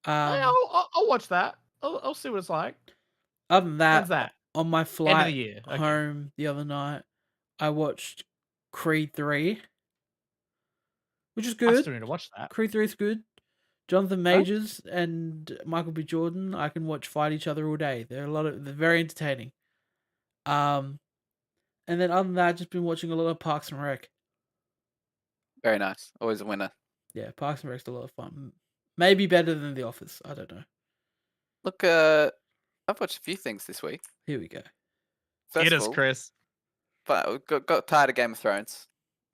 yeah, I'll watch that. I'll see what it's like. Other than When's that, that? on my End of the flight year. Okay. home the other night, I watched Creed 3, which is I good. still need to watch that. Creed 3 is good. Jonathan Majors and Michael B. Jordan, I can watch fight each other all day. They're very entertaining. And then other than that, I've just been watching a lot of Parks and Rec. Very nice. Always a winner. Yeah, Parks and Rec's a lot of fun. Maybe better than The Office. I don't know. Look, I've watched a few things this week. Here we go. First Hit of us, all, Chris. but got tired of Game of Thrones.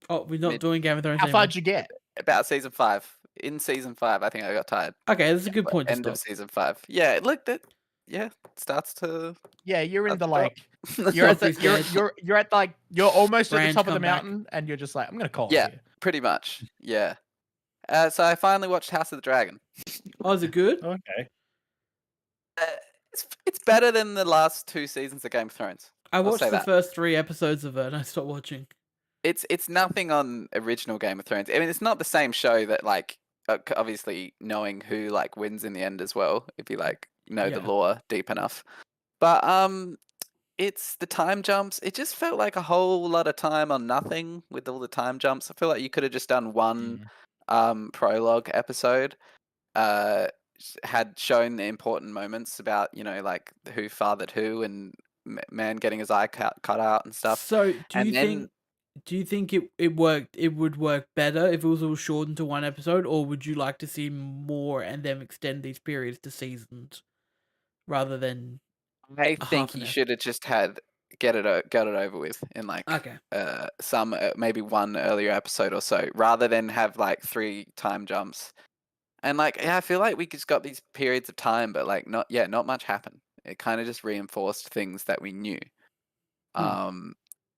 Oh, we're not Mid- doing Game of Thrones How anymore. far'd you get? About season 5. In season 5, I think I got tired. Okay, that's a good point to End stop. of season 5. Yeah, look, that starts to. Yeah, you're in the That's like. You're at the. Self-respect. You're at like. You're almost at the Branch top of the come back. mountain, and you're just like, I'm gonna call Yeah. it here. Pretty much, yeah. So I finally watched House of the Dragon. Oh, is it good? Okay. It's better than the last 2 seasons of Game of Thrones. I watched say the that. first 3 episodes of it and I stopped watching. It's nothing on original Game of Thrones. I mean, it's not the same show that like obviously knowing who like wins in the end as well, if you like know the Yeah. lore deep enough. But it's the time jumps. It just felt like a whole lot of time on nothing with all the time jumps. I feel like you could have just done one prologue episode, had shown the important moments about, you know, like who fathered who and man getting his eye cut out and stuff. So, And do you think it worked? It would work better if it was all shortened to one episode, or would you like to see more and then extend these periods to seasons rather than? I half think an you ep- should have just had got it over with in like Okay, some maybe one earlier episode or so, rather than have like 3 time jumps. And like, yeah, I feel like we just got these periods of time, but like not much happened. It kind of just reinforced things that we knew. Hmm.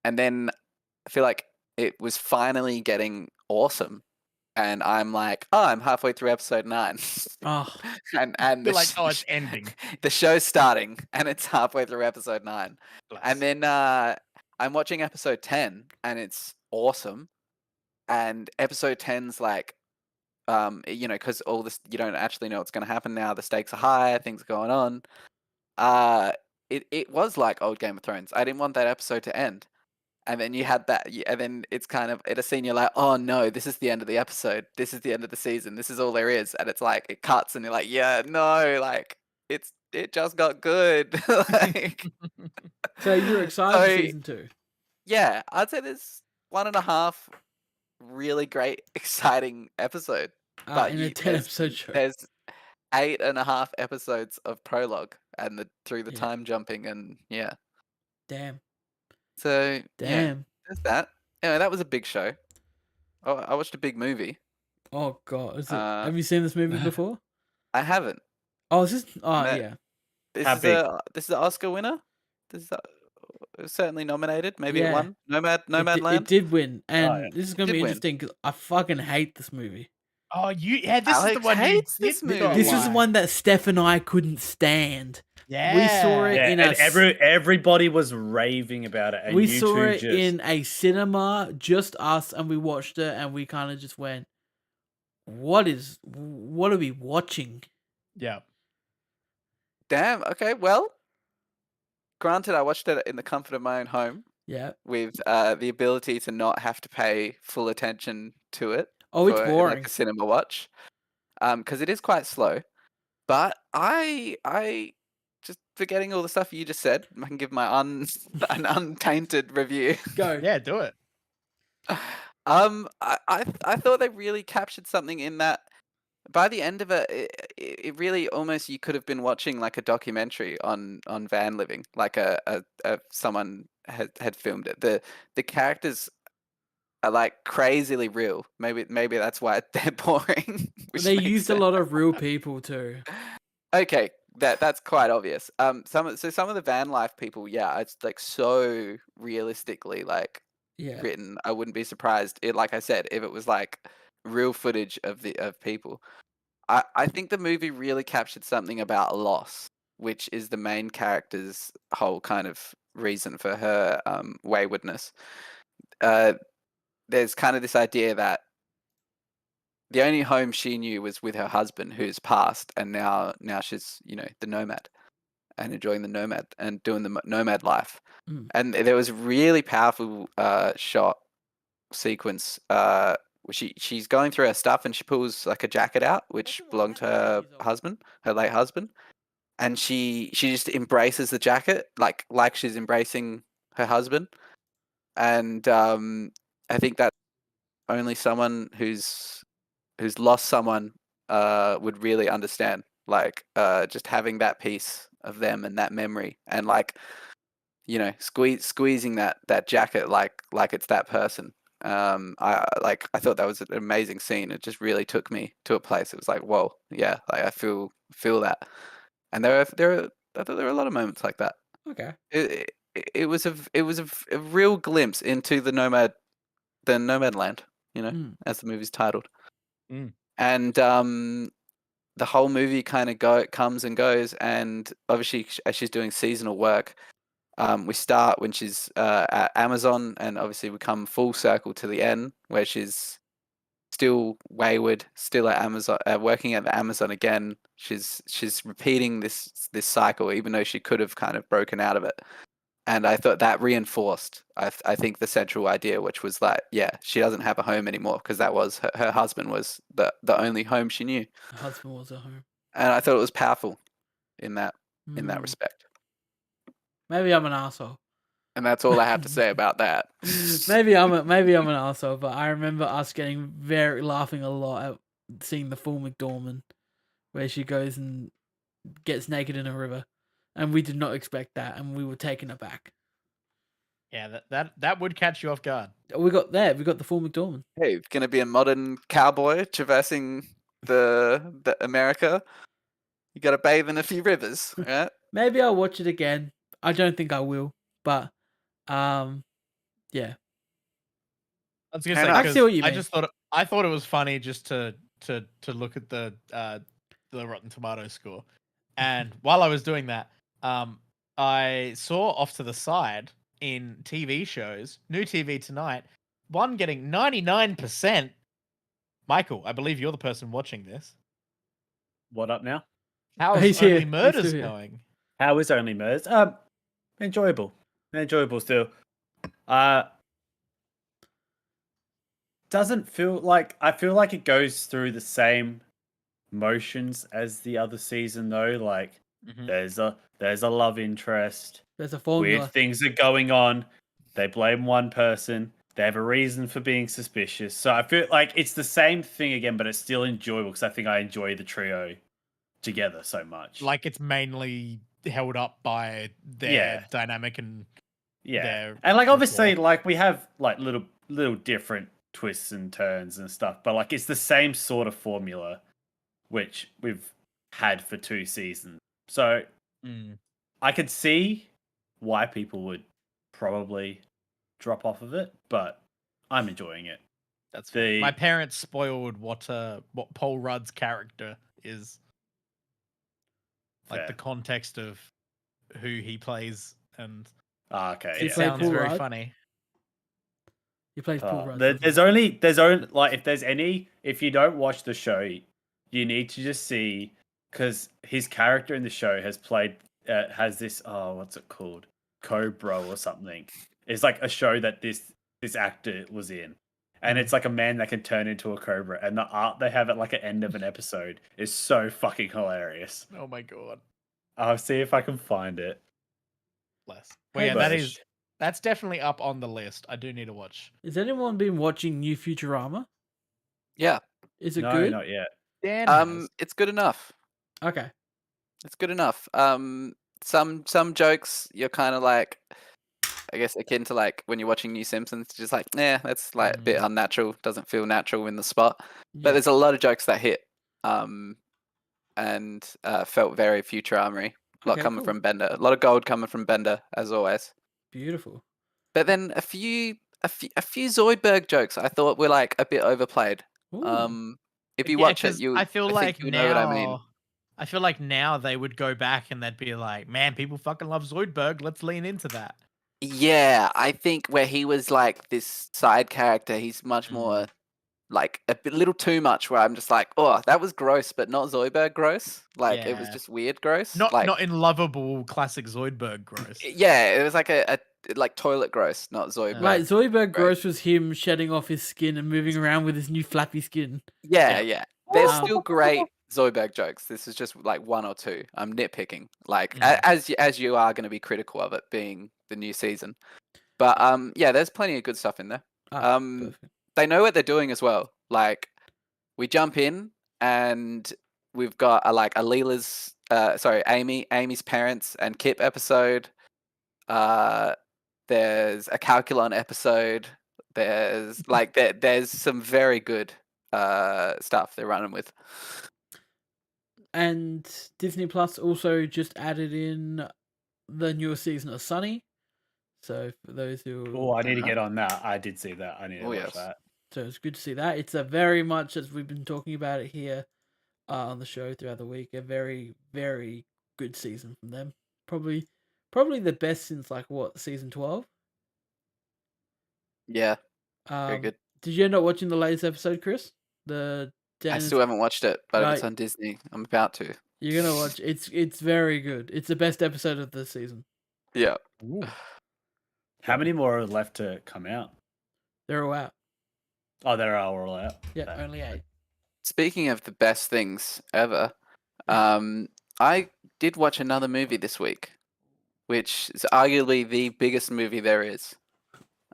And then I feel like it was finally getting awesome. And I'm like, oh, I'm halfway through episode 9. Oh, and You're like, oh, it's ending. the show's starting and it's halfway through episode 9. Bless. And then I'm watching episode 10 and it's awesome. And episode 10's like, you know, because all this, you don't actually know what's going to happen now. The stakes are high, things are going on. It was like old Game of Thrones. I didn't want that episode to end. And then you had that, and then it's kind of at a scene you're like, oh no, this is the end of the episode. This is the end of the season. This is all there is. And it's like it cuts, and you're like, yeah, no, like it just got good. Like, so you're excited for So- season 2? yeah, I'd say there's 1.5 really great, exciting episode. But In a 10-episode show. There's 8.5 episodes of prologue and through the Yeah. time jumping, and yeah. Damn. So yeah, Damn. there's that. Anyway, that was a big show. Oh, I watched a big movie. Oh god. Is it, Uh, have you seen this movie before? I haven't. Oh, is this? Oh Matt- yeah. This How is big? this is an Oscar winner. This is it was certainly nominated. Maybe Yeah. it won. It Nomadland. did win, and yeah. this is gonna Did be win. interesting because I fucking hate this movie. Oh, this is the Alex one hates you this did movie. not This was the like. one that Steph and I couldn't stand. Yeah. We saw it Yeah, in and a everybody was raving about it. And we you saw two it just, in a cinema, just us, and we watched it, and we kind of just went, what are we watching? Yeah. Damn. Okay. Well, granted, I watched it in the comfort of my own home Yeah. with the ability to not have to pay full attention to it. Oh, it's for, boring. like a cinema watch, because it is quite slow. But I just forgetting all the stuff you just said, I can give my an untainted review. Go. Yeah, do it. I thought they really captured something in that. By the end of it really almost you could have been watching like a documentary on van living, like a someone had filmed it. The characters are like crazily real. Maybe that's why they're boring. which They makes used a sense. lot of real people too. Okay, that's quite obvious. Some of the van life people, yeah, it's like so realistically like Yeah. written. I wouldn't be surprised. Like I said, if it was like real footage of people. I think the movie really captured something about loss, which is the main character's whole kind of reason for her waywardness. There's kind of this idea that the only home she knew was with her husband, who's passed, and now she's the nomad, and enjoying the nomad and doing the nomad life. Mm. And there was a really powerful shot sequence. She's going through her stuff and she pulls like a jacket out which belonged to her husband, her late husband, and she just embraces the jacket like she's embracing her husband. And I think that only someone who's lost someone would really understand, like just having that piece of them and that memory, and like squeezing that jacket like it's that person. I thought that was an amazing scene. It just really took me to a place. It was like, whoa, yeah, like I feel that. And I thought there were a lot of moments like that. Okay. It was a real glimpse into the Nomadland, as the movie's titled. Mm. And the whole movie kind of comes and goes, and obviously as she's doing seasonal work. We start when she's at Amazon, and obviously we come full circle to the end where she's still wayward, still at Amazon, working at the Amazon again. She's repeating this cycle, even though she could have kind of broken out of it. And I thought that reinforced, I think, the central idea, which was that, yeah, she doesn't have a home anymore because that was her husband was the only home she knew. Her husband was at home. And I thought it was powerful in that Mm. respect. Maybe I'm an asshole. And that's all I have to say about that. Maybe I'm an asshole, but I remember us laughing a lot at seeing the full McDormand, where she goes and gets naked in a river, and we did not expect that, and we were taken aback. Yeah, that would catch you off guard. We got the full McDormand. Hey, gonna be a modern cowboy traversing the America. You gotta bathe in a few rivers, right? Maybe I'll watch it again. I don't think I will, but yeah. I was gonna Fair say enough. I see what you I mean. just thought it was funny just to look at the Rotten Tomatoes score, and while I was doing that, I saw off to the side in TV shows, new TV tonight, one getting 99%. Michael, I believe you're the person watching this. What up now? How He's is here. Only He's Murders still here. going? How is Only Murders? Enjoyable. Enjoyable still. Doesn't feel like I feel like it goes through the same motions as the other season though. Like Mhm. there's a love interest. There's a formula. Weird things are going on. They blame one person. They have a reason for being suspicious. So I feel like it's the same thing again, but it's still enjoyable because I think I enjoy the trio together so much. Like it's mainly held up by their Yeah. dynamic and yeah, their and like obviously, rapport. like we have like little different twists and turns and stuff, but like it's the same sort of formula, which we've had for 2 seasons. So I could see why people would probably drop off of it, but I'm enjoying it. That's fair. The My parents spoiled what Paul Rudd's character is, like Fair. the context of who he plays, and okay, He it played sounds Paul very Rudd? funny. He plays Paul Rudd. There's only like if you don't watch the show, you need to just see because his character in the show has this what's it called, Cobra or something. It's like a show that this actor was in, and it's like a man that can turn into a cobra, and the art they have at like an end of an episode is so fucking hilarious. Oh my god, I'll see if I can find it. bless. Hey, Well, yeah, But- that's definitely up on the list. I do need to watch. Has anyone been watching new Futurama? Yeah. Is it no, good? not yet. Dan has. It's good enough. Okay. It's good enough. Some jokes you're kind of like, I guess akin to like when you're watching New Simpsons, just like, that's like a bit unnatural. Doesn't feel natural in the spot. But Yeah. there's a lot of jokes that hit. And felt very Futurama-y. A lot Okay, coming cool. from Bender. A lot of gold coming from Bender, as always. Beautiful. But then a few Zoidberg jokes I thought were like a bit overplayed. Ooh. If you Yeah, watch it, 'cause you I feel think like you now, know what I mean. I feel like now they would go back and they'd be like, "Man, people fucking love Zoidberg. Let's lean into that." Yeah, I think where he was like this side character, he's much more like little too much. Where I'm just like, oh, that was gross, but not Zoidberg gross. Like it was Yeah. just weird gross. Not like, not in lovable classic Zoidberg gross. yeah, it was like a like toilet gross, not Zoidberg. Like Zoidberg gross. Gross was him shedding off his skin and moving around with his new flappy skin. Yeah. There's Um, still great Zoidberg jokes. This is just like 1 or 2. I'm nitpicking. Like Mm. as you are going to be critical of it being the new season. But yeah, there's plenty of good stuff in there. Perfect. They know what they're doing as well. Like we jump in and we've got a Leela's Amy's parents and Kip episode. There's a Calculon episode. There's there's some very good stuff they're running with. And Disney Plus also just added in the newest season of Sunny. So for those who Oh, I need to Uh-huh. get on that. I did see that. I need to Oh, watch yes. that. So it's good to see that. It's a very much, as we've been talking about it here on the show throughout the week, a very, very good season from them. Probably the best since season 12. Yeah, very good. Did you end up watching the latest episode, Chris? I still haven't watched it, but if it's Right. on Disney, I'm about to. You're gonna watch. It's very good. It's the best episode of the season. Yeah. How many more are left to come out? They're all out. Oh, they're all out. Yeah, Okay. only 8. Speaking of the best things ever, I did watch another movie this week, which is arguably the biggest movie there is.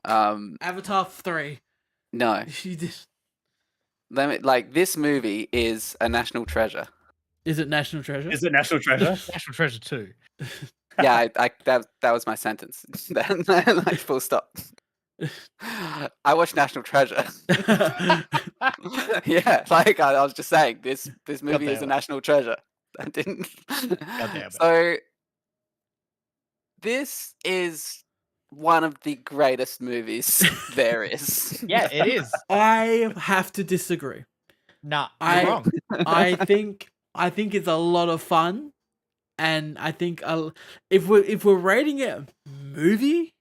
Avatar 3. No, She did. this movie is a national treasure. Is it National Treasure? Is it National Treasure? National Treasure 2. Yeah, that was my sentence. Like full stop. I watched National Treasure. Yeah, like I was just saying, this movie is a damn it. national treasure. I didn't. damn it. So This is one of the greatest movies there is. Yeah, it is. I have to disagree. Nah, I- you're wrong. I think it's a lot of fun, and I think if we're rating it a movie,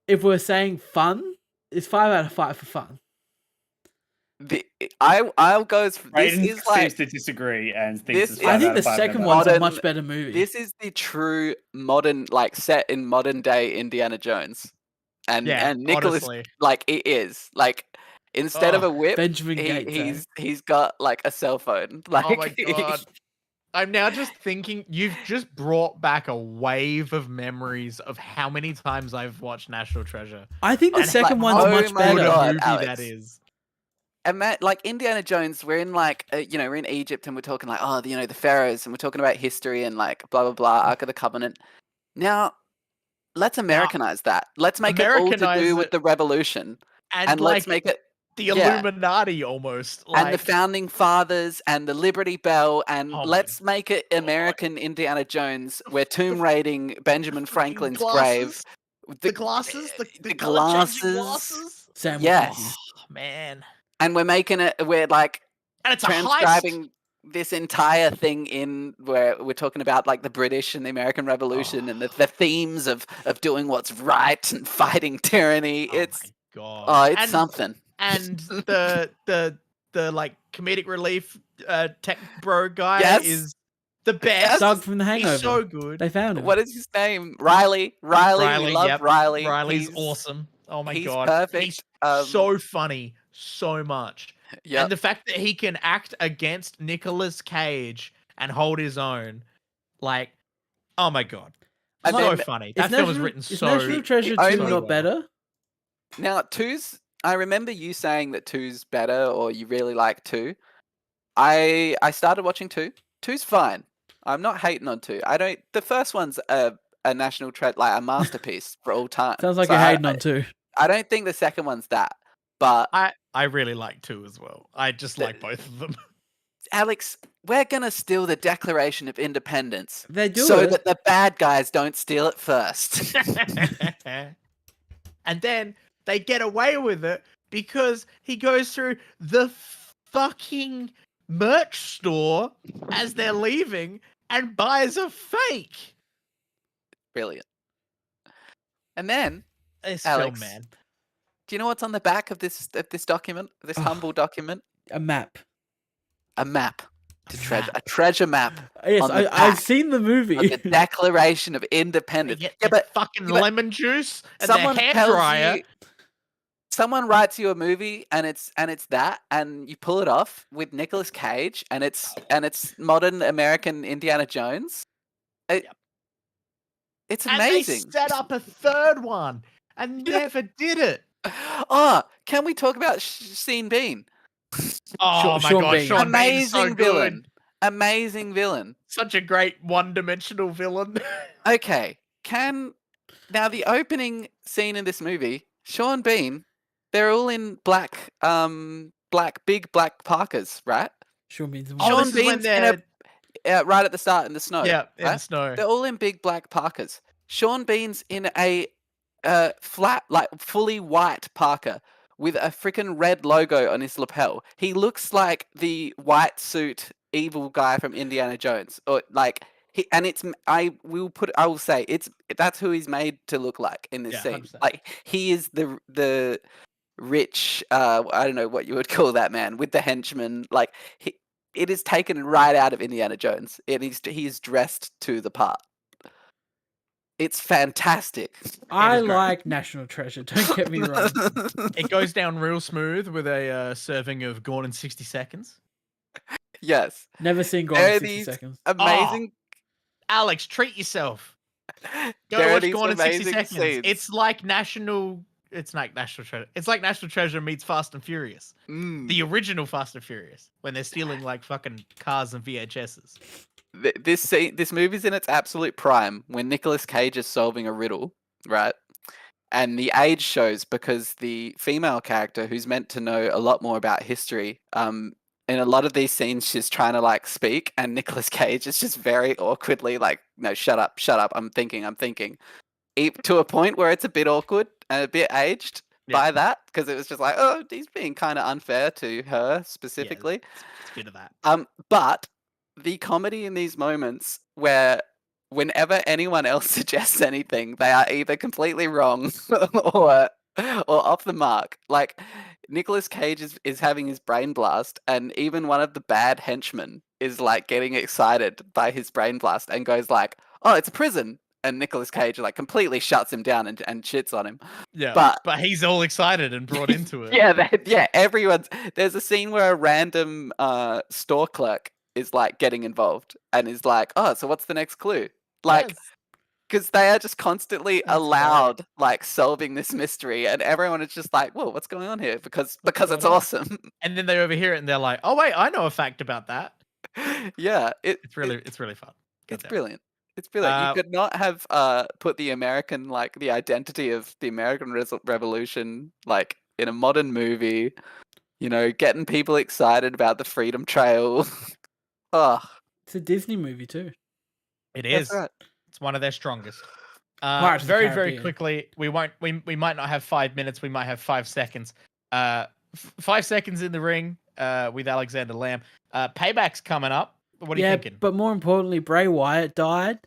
if we're saying fun, it's 5 out of 5 for fun. I'll go as this Raiden is like seems to disagree and thinks this it's is- 5 I out think of the 5 second then. one's a Modern- much better movie. this is the true modern, like set in modern day Indiana Jones, and Yeah, Nicholas honestly. like it is like instead of Oh, a whip, Benjamin Gates. he's got like a cell phone. Like, Oh my god. I'm now just thinking you've just brought back a wave of memories of how many times I've watched National Treasure. I think the and second like, one's oh much my better. What a God, movie Alex. that is. And like Indiana Jones, we're in like we're in Egypt and we're talking like the pharaohs and we're talking about history and like blah blah blah, Ark of the Covenant. Now, let's Americanize that. Let's make it all to Americanize do with it. the revolution, and like let's make it the yeah. Illuminati almost. and the Like, founding fathers and the Liberty Bell, and Oh my let's make it God. American Indiana Jones. We're tomb raiding Benjamin Franklin's grave. glasses, the glasses, the glasses. color-changing glasses. Sam Yes. Rockwell. Oh, man. And we're making it. We're like And it's a heist. transcribing this entire thing in where we're talking about like the British and the American Revolution and the themes of doing what's right and fighting tyranny. Oh it's my god. it's something. And the like comedic relief tech bro guy Yes. is the best. Doug from The Hangover. He's so good. They found him. What is his name? Riley. We love yep. Riley. Riley's He's awesome. Oh my he's god. perfect. He's Um, so funny. So much. Yep. And the fact that he can act against Nicolas Cage and hold his own, like, oh my god. And So then- funny. Is That film was National- written is so National Treasure I 2 know. not better? Now, I remember you saying that 2's better, or you really like 2. I started watching 2. 2's fine. I'm not hating on 2. The first one's a national treasure, like a masterpiece for all time. Sounds like So you're hating on 2. I don't think the second one's that. But I really like 2 as well. I just like both of them. Alex, we're gonna steal the Declaration of Independence They do so it. that the bad guys don't steal it first. And then they get away with it because he goes through the fucking merch store as they're leaving and buys a fake. Brilliant. And then, This Alex, film, man. do you know what's on the back of this document? This Oh. humble document? A map. A map to A treasure. map. A treasure map Yes, On the I've back seen the of movie. the Declaration of They Independence. get Yeah, their but fucking yeah, but lemon juice and someone their hair tells dryer. you, someone writes you a movie, and it's that, and you pull it off with Nicolas Cage, and it's modern American Indiana Jones. It's And amazing. they set up a third one and never did it. Oh, can we talk about Sean Bean? Oh my Sean god, Bean. Sean Bean's so Amazing good. villain. Amazing villain. Such a great one-dimensional villain. Okay, now the opening scene in this movie, Sean Bean, they're all in big black parkas, right? Sure means Oh, Sean this is when Bean's in right at the start in the snow. yeah, in right? the snow. They're all in big black parkas. Sean Bean's in a flat, like fully white parka with a freaking red logo on his lapel. He looks like the white suit evil guy from Indiana Jones, or like I will say that's who he's made to look like in this Yeah, scene. 100%. Like he is the rich, I don't know what you would call that man with the henchman. Like it is taken right out of Indiana Jones. He is dressed to the part. It's fantastic. I is great. like National Treasure. Don't get me wrong. It goes down real smooth with a serving of Gone in 60 seconds. Yes, Never seen Gone There in are 60 these seconds. amazing. Alex, treat yourself. Go There are watch these Gone in 60 amazing seconds. scenes. It's like National Treasure. It's like National Treasure meets Fast and Furious. Mm. The original Fast and Furious, when they're stealing like fucking cars and VHSs. This movie's in its absolute prime when Nicolas Cage is solving a riddle, right? And the age shows because the female character, who's meant to know a lot more about history, in a lot of these scenes, she's trying to like speak, and Nicolas Cage is just very awkwardly like, "No, shut up, I'm thinking." To a point where it's a bit awkward and a bit aged by that, because it was just like, oh, he's being kind of unfair to her specifically. It's a bit of that. But the comedy in these moments where whenever anyone else suggests anything, they are either completely wrong or off the mark. Like Nicolas Cage is having his brain blast, and even one of the bad henchmen is like getting excited by his brain blast and goes like, "Oh, it's a prison." And Nicolas Cage like completely shuts him down and shits on him. Yeah, but he's all excited and brought into it. Yeah, everyone's. There's a scene where a random store clerk is like getting involved and is like, "Oh, so what's the next clue?" Like, because they are just constantly allowed like solving this mystery, and everyone is just like, "Whoa, what's going on here?" Because it's awesome. And then they overhear it and they're like, "Oh wait, I know a fact about that." Yeah, it's really fun. It's brilliant. It's brilliant. You could not have put the American, like the identity of the American Revolution, like in a modern movie. You know, getting people excited about the Freedom Trail. It's a Disney movie too. It is. That's right. It's one of their strongest. Pirates of the Very Caribbean. quickly. We might not have 5 minutes. We might have 5 seconds. 5 seconds in the ring with Alexander Lamb. Payback's coming up. What are you thinking? But more importantly, Bray Wyatt died.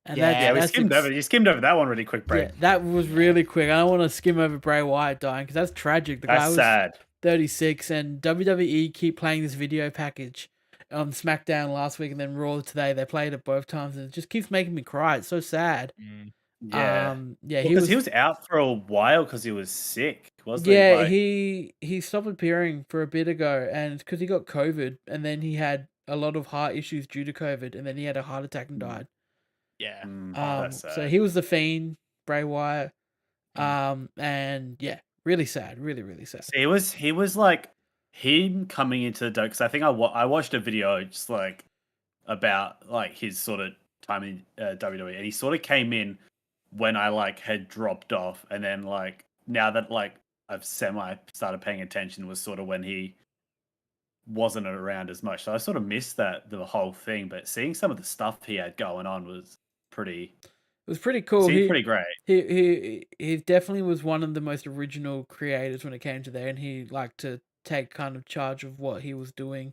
And we skimmed over. You skimmed over that one really quick, Bray. Yeah, that was really quick. I don't want to skim over Bray Wyatt dying because that's tragic. The guy was sad. 36, and WWE keep playing this video package on SmackDown last week and then Raw today. They played it both times, and it just keeps making me cry. It's so sad. Yeah, he was out for a while because he was sick, wasn't he? Yeah, Like, he stopped appearing for a bit ago, and because he got COVID, and then he had a lot of heart issues due to COVID, and then he had a heart attack and died. Yeah. that's sad. So he was the Fiend, Bray Wyatt. And yeah, really sad, really sad. He was like him coming into the dope, because I think I watched a video just like about like his sort of time in WWE, and he sort of came in when I like had dropped off, and then like now that like I've semi started paying attention was sort of when he wasn't around as much. So I sort of missed the whole thing, but seeing some of the stuff he had going on was pretty. It was pretty cool. Seemed pretty great. He definitely was one of the most original creators when it came to there, and he liked to take kind of charge of what he was doing,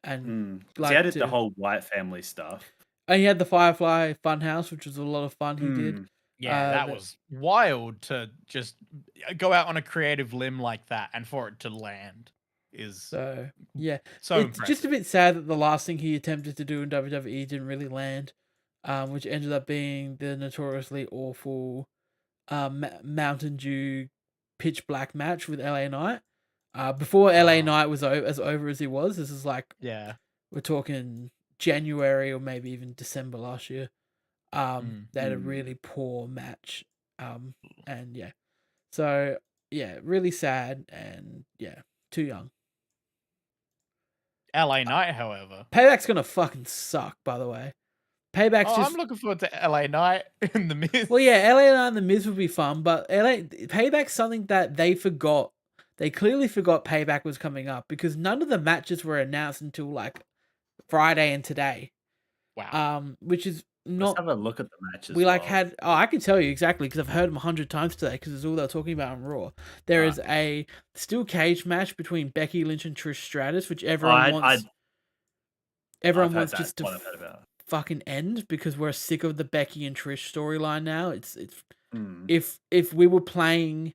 and he added the whole Wyatt family stuff. And he had the Firefly Funhouse, which was a lot of fun. He did. Yeah, that was wild to just go out on a creative limb like that, and for it to land is so it's impressive. Just a bit sad that the last thing he attempted to do in WWE didn't really land. Which ended up being the notoriously awful Mountain Dew pitch black match with LA Knight. Before LA Knight was as over as he was. This is like, we're talking January or maybe even December last year. They had a really poor match. And yeah. So yeah, really sad, and yeah, too young. LA Knight, however. Payback's gonna fucking suck, by the way. Payback's I'm looking forward to LA Knight in the Miz. Well, yeah, LA Knight and the Miz would be fun, but Payback's something that they forgot. They clearly forgot Payback was coming up because none of the matches were announced until like Friday and today. Wow. Which is not. Let's have a look at the matches. We had. Oh, I can tell you exactly because I've heard them 100 times today because it's all they're talking about on Raw. There is a steel cage match between Becky Lynch and Trish Stratus, which everyone wants. Everyone wants just to fucking end because we're sick of the Becky and Trish storyline now. It's if we were playing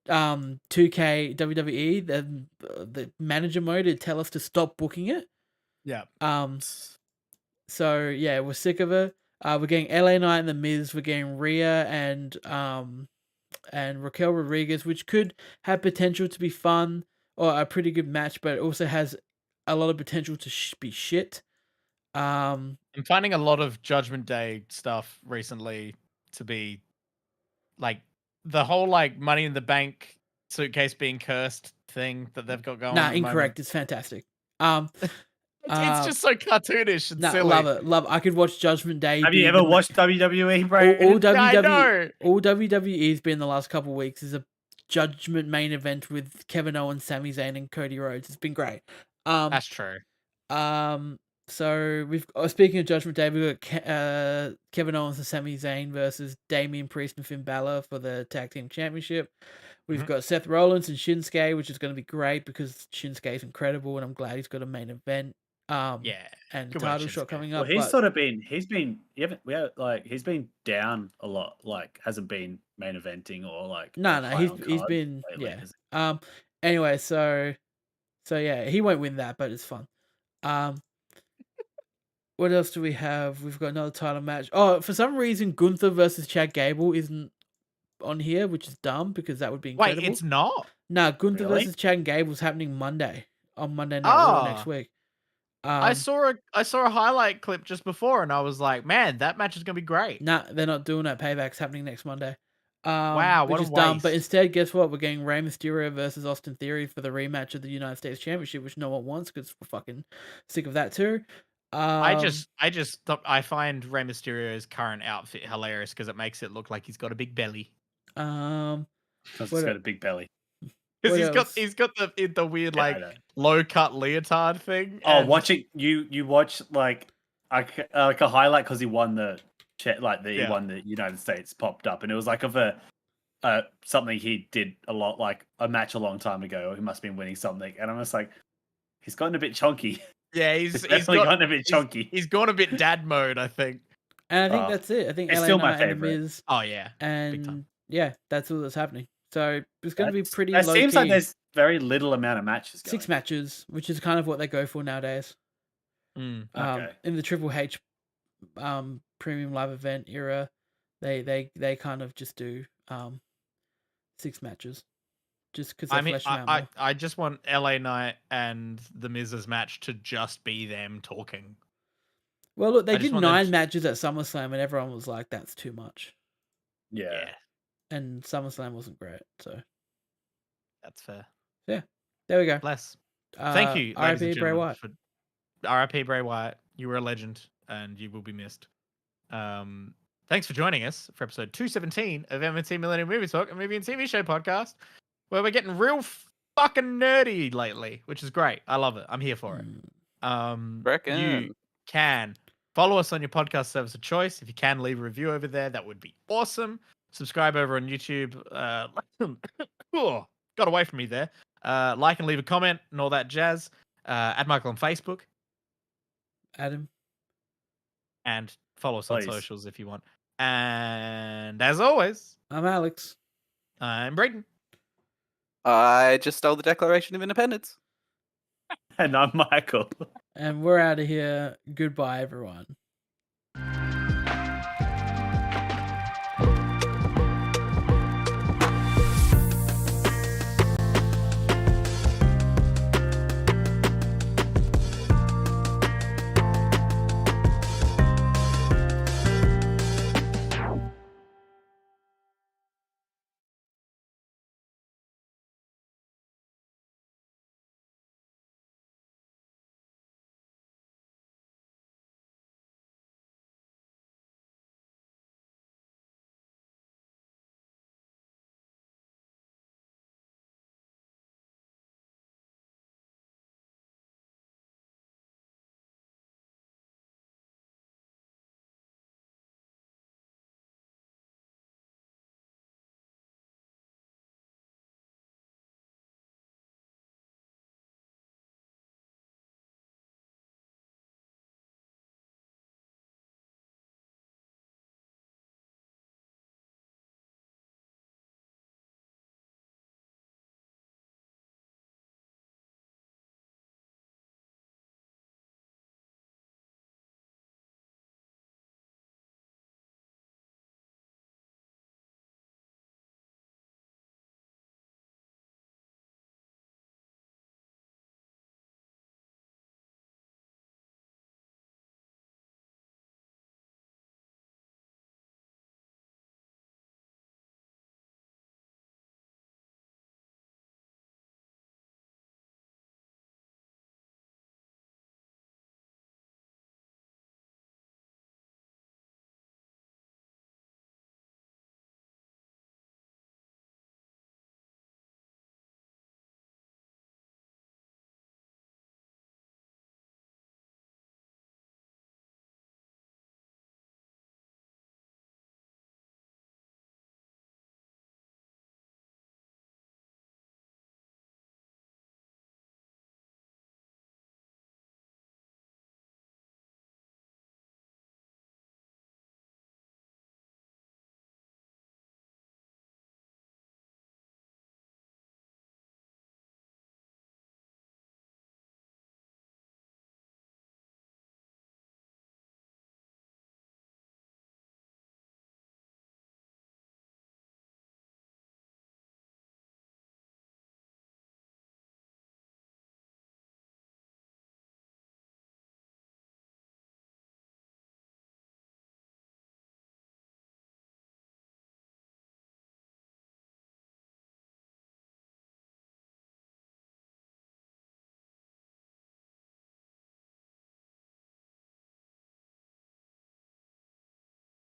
2K WWE, the manager mode would tell us to stop booking it. Yeah. So yeah, we're sick of it. We're getting LA Knight and the Miz. We're getting Rhea and Raquel Rodriguez, which could have potential to be fun or a pretty good match, but it also has a lot of potential to be shit. I'm finding a lot of Judgment Day stuff recently to be like the whole like Money in the Bank suitcase being cursed thing that they've got going. Nah, incorrect. It's fantastic. It's just so cartoonish and silly. Love it. I could watch Judgment Day. Have you ever watched WWE, bro? All WWE's been the last couple of weeks is a Judgment main event with Kevin Owens, Sami Zayn, and Cody Rhodes. It's been great. That's true. So we've speaking of Judgment Day, we've got Kevin Owens and Sami Zayn versus Damian Priest and Finn Balor for the Tag Team Championship. We've got Seth Rollins and Shinsuke, which is going to be great because Shinsuke is incredible, and I'm glad he's got a main event. Yeah, and good work, title shot Shinsuke. coming Well, up. he's but sort of been he's been down a lot. Like hasn't been main eventing or like no, high he's on he's cards been lately, yeah. has he? Anyway, so yeah, he won't win that, but it's fun. What else do we have? We've got another title match. Oh, for some reason, Gunther versus Chad Gable isn't on here, which is dumb because that would be Wait, incredible. it's not. No, Gunther Really? versus Chad Gable's happening Monday on Monday Night Raw next week. I saw a highlight clip just before, and I was like, man, that match is gonna be great. Nah, they're not doing that. Payback's happening next Monday. Wow, what which a is dumb. But waste. instead, guess what? We're getting Rey Mysterio versus Austin Theory for the rematch of the United States Championship, which no one wants because we're fucking sick of that too. I find Rey Mysterio's current outfit hilarious because it makes it look like he's got a big belly. Because What he's a- got a big belly. Because What he's else? got the weird Yeah, I like know. low cut leotard thing. Oh, and- watching you watch like a highlight because he won the Yeah. won the United States popped up, and it was like of a something he did a lot, like a match a long time ago, or he must have been winning something, and I'm just like, he's gotten a bit chunky. Yeah, He's definitely gotten a bit chunky. He's gone a bit dad mode, I think. And I think Oh, that's it. I think it's LA still my Knight and The favorite. Miz, Oh yeah, big and time. yeah, that's all that's happening. So it's going to be pretty It low seems key. like there's very little amount of matches going. 6 matches, which is kind of what they go for nowadays. Okay. In the Triple H premium live event era, they kind of just do 6 matches, just because they flesh them out more. I just want LA Knight and the Miz's match to just be them talking. Well, look, they I just did want them 9 to- matches at SummerSlam, and everyone was like, "That's too much." Yeah. And SummerSlam wasn't great, so That's fair. there we go. Bless. Thank you, ladies and R.I.P. Bray gentlemen, Wyatt. for RIP Bray Wyatt. You were a legend, and you will be missed. Thanks for joining us for episode 217 of MMT Millennium Movie Talk, a movie and TV show podcast, where we're getting real fucking nerdy lately, which is great. I love it. I'm here for it. Reckon. You can follow us on your podcast service of choice. If you can, leave a review over there. That would be awesome. Subscribe over on YouTube. Oh, got away from me there. Like and leave a comment and all that jazz. Add Michael on Facebook. Adam. And follow us on Please. socials if you want. And as always, I'm Alex. I'm Brayden. I just stole the Declaration of Independence. And I'm Michael. And we're out of here. Goodbye, everyone.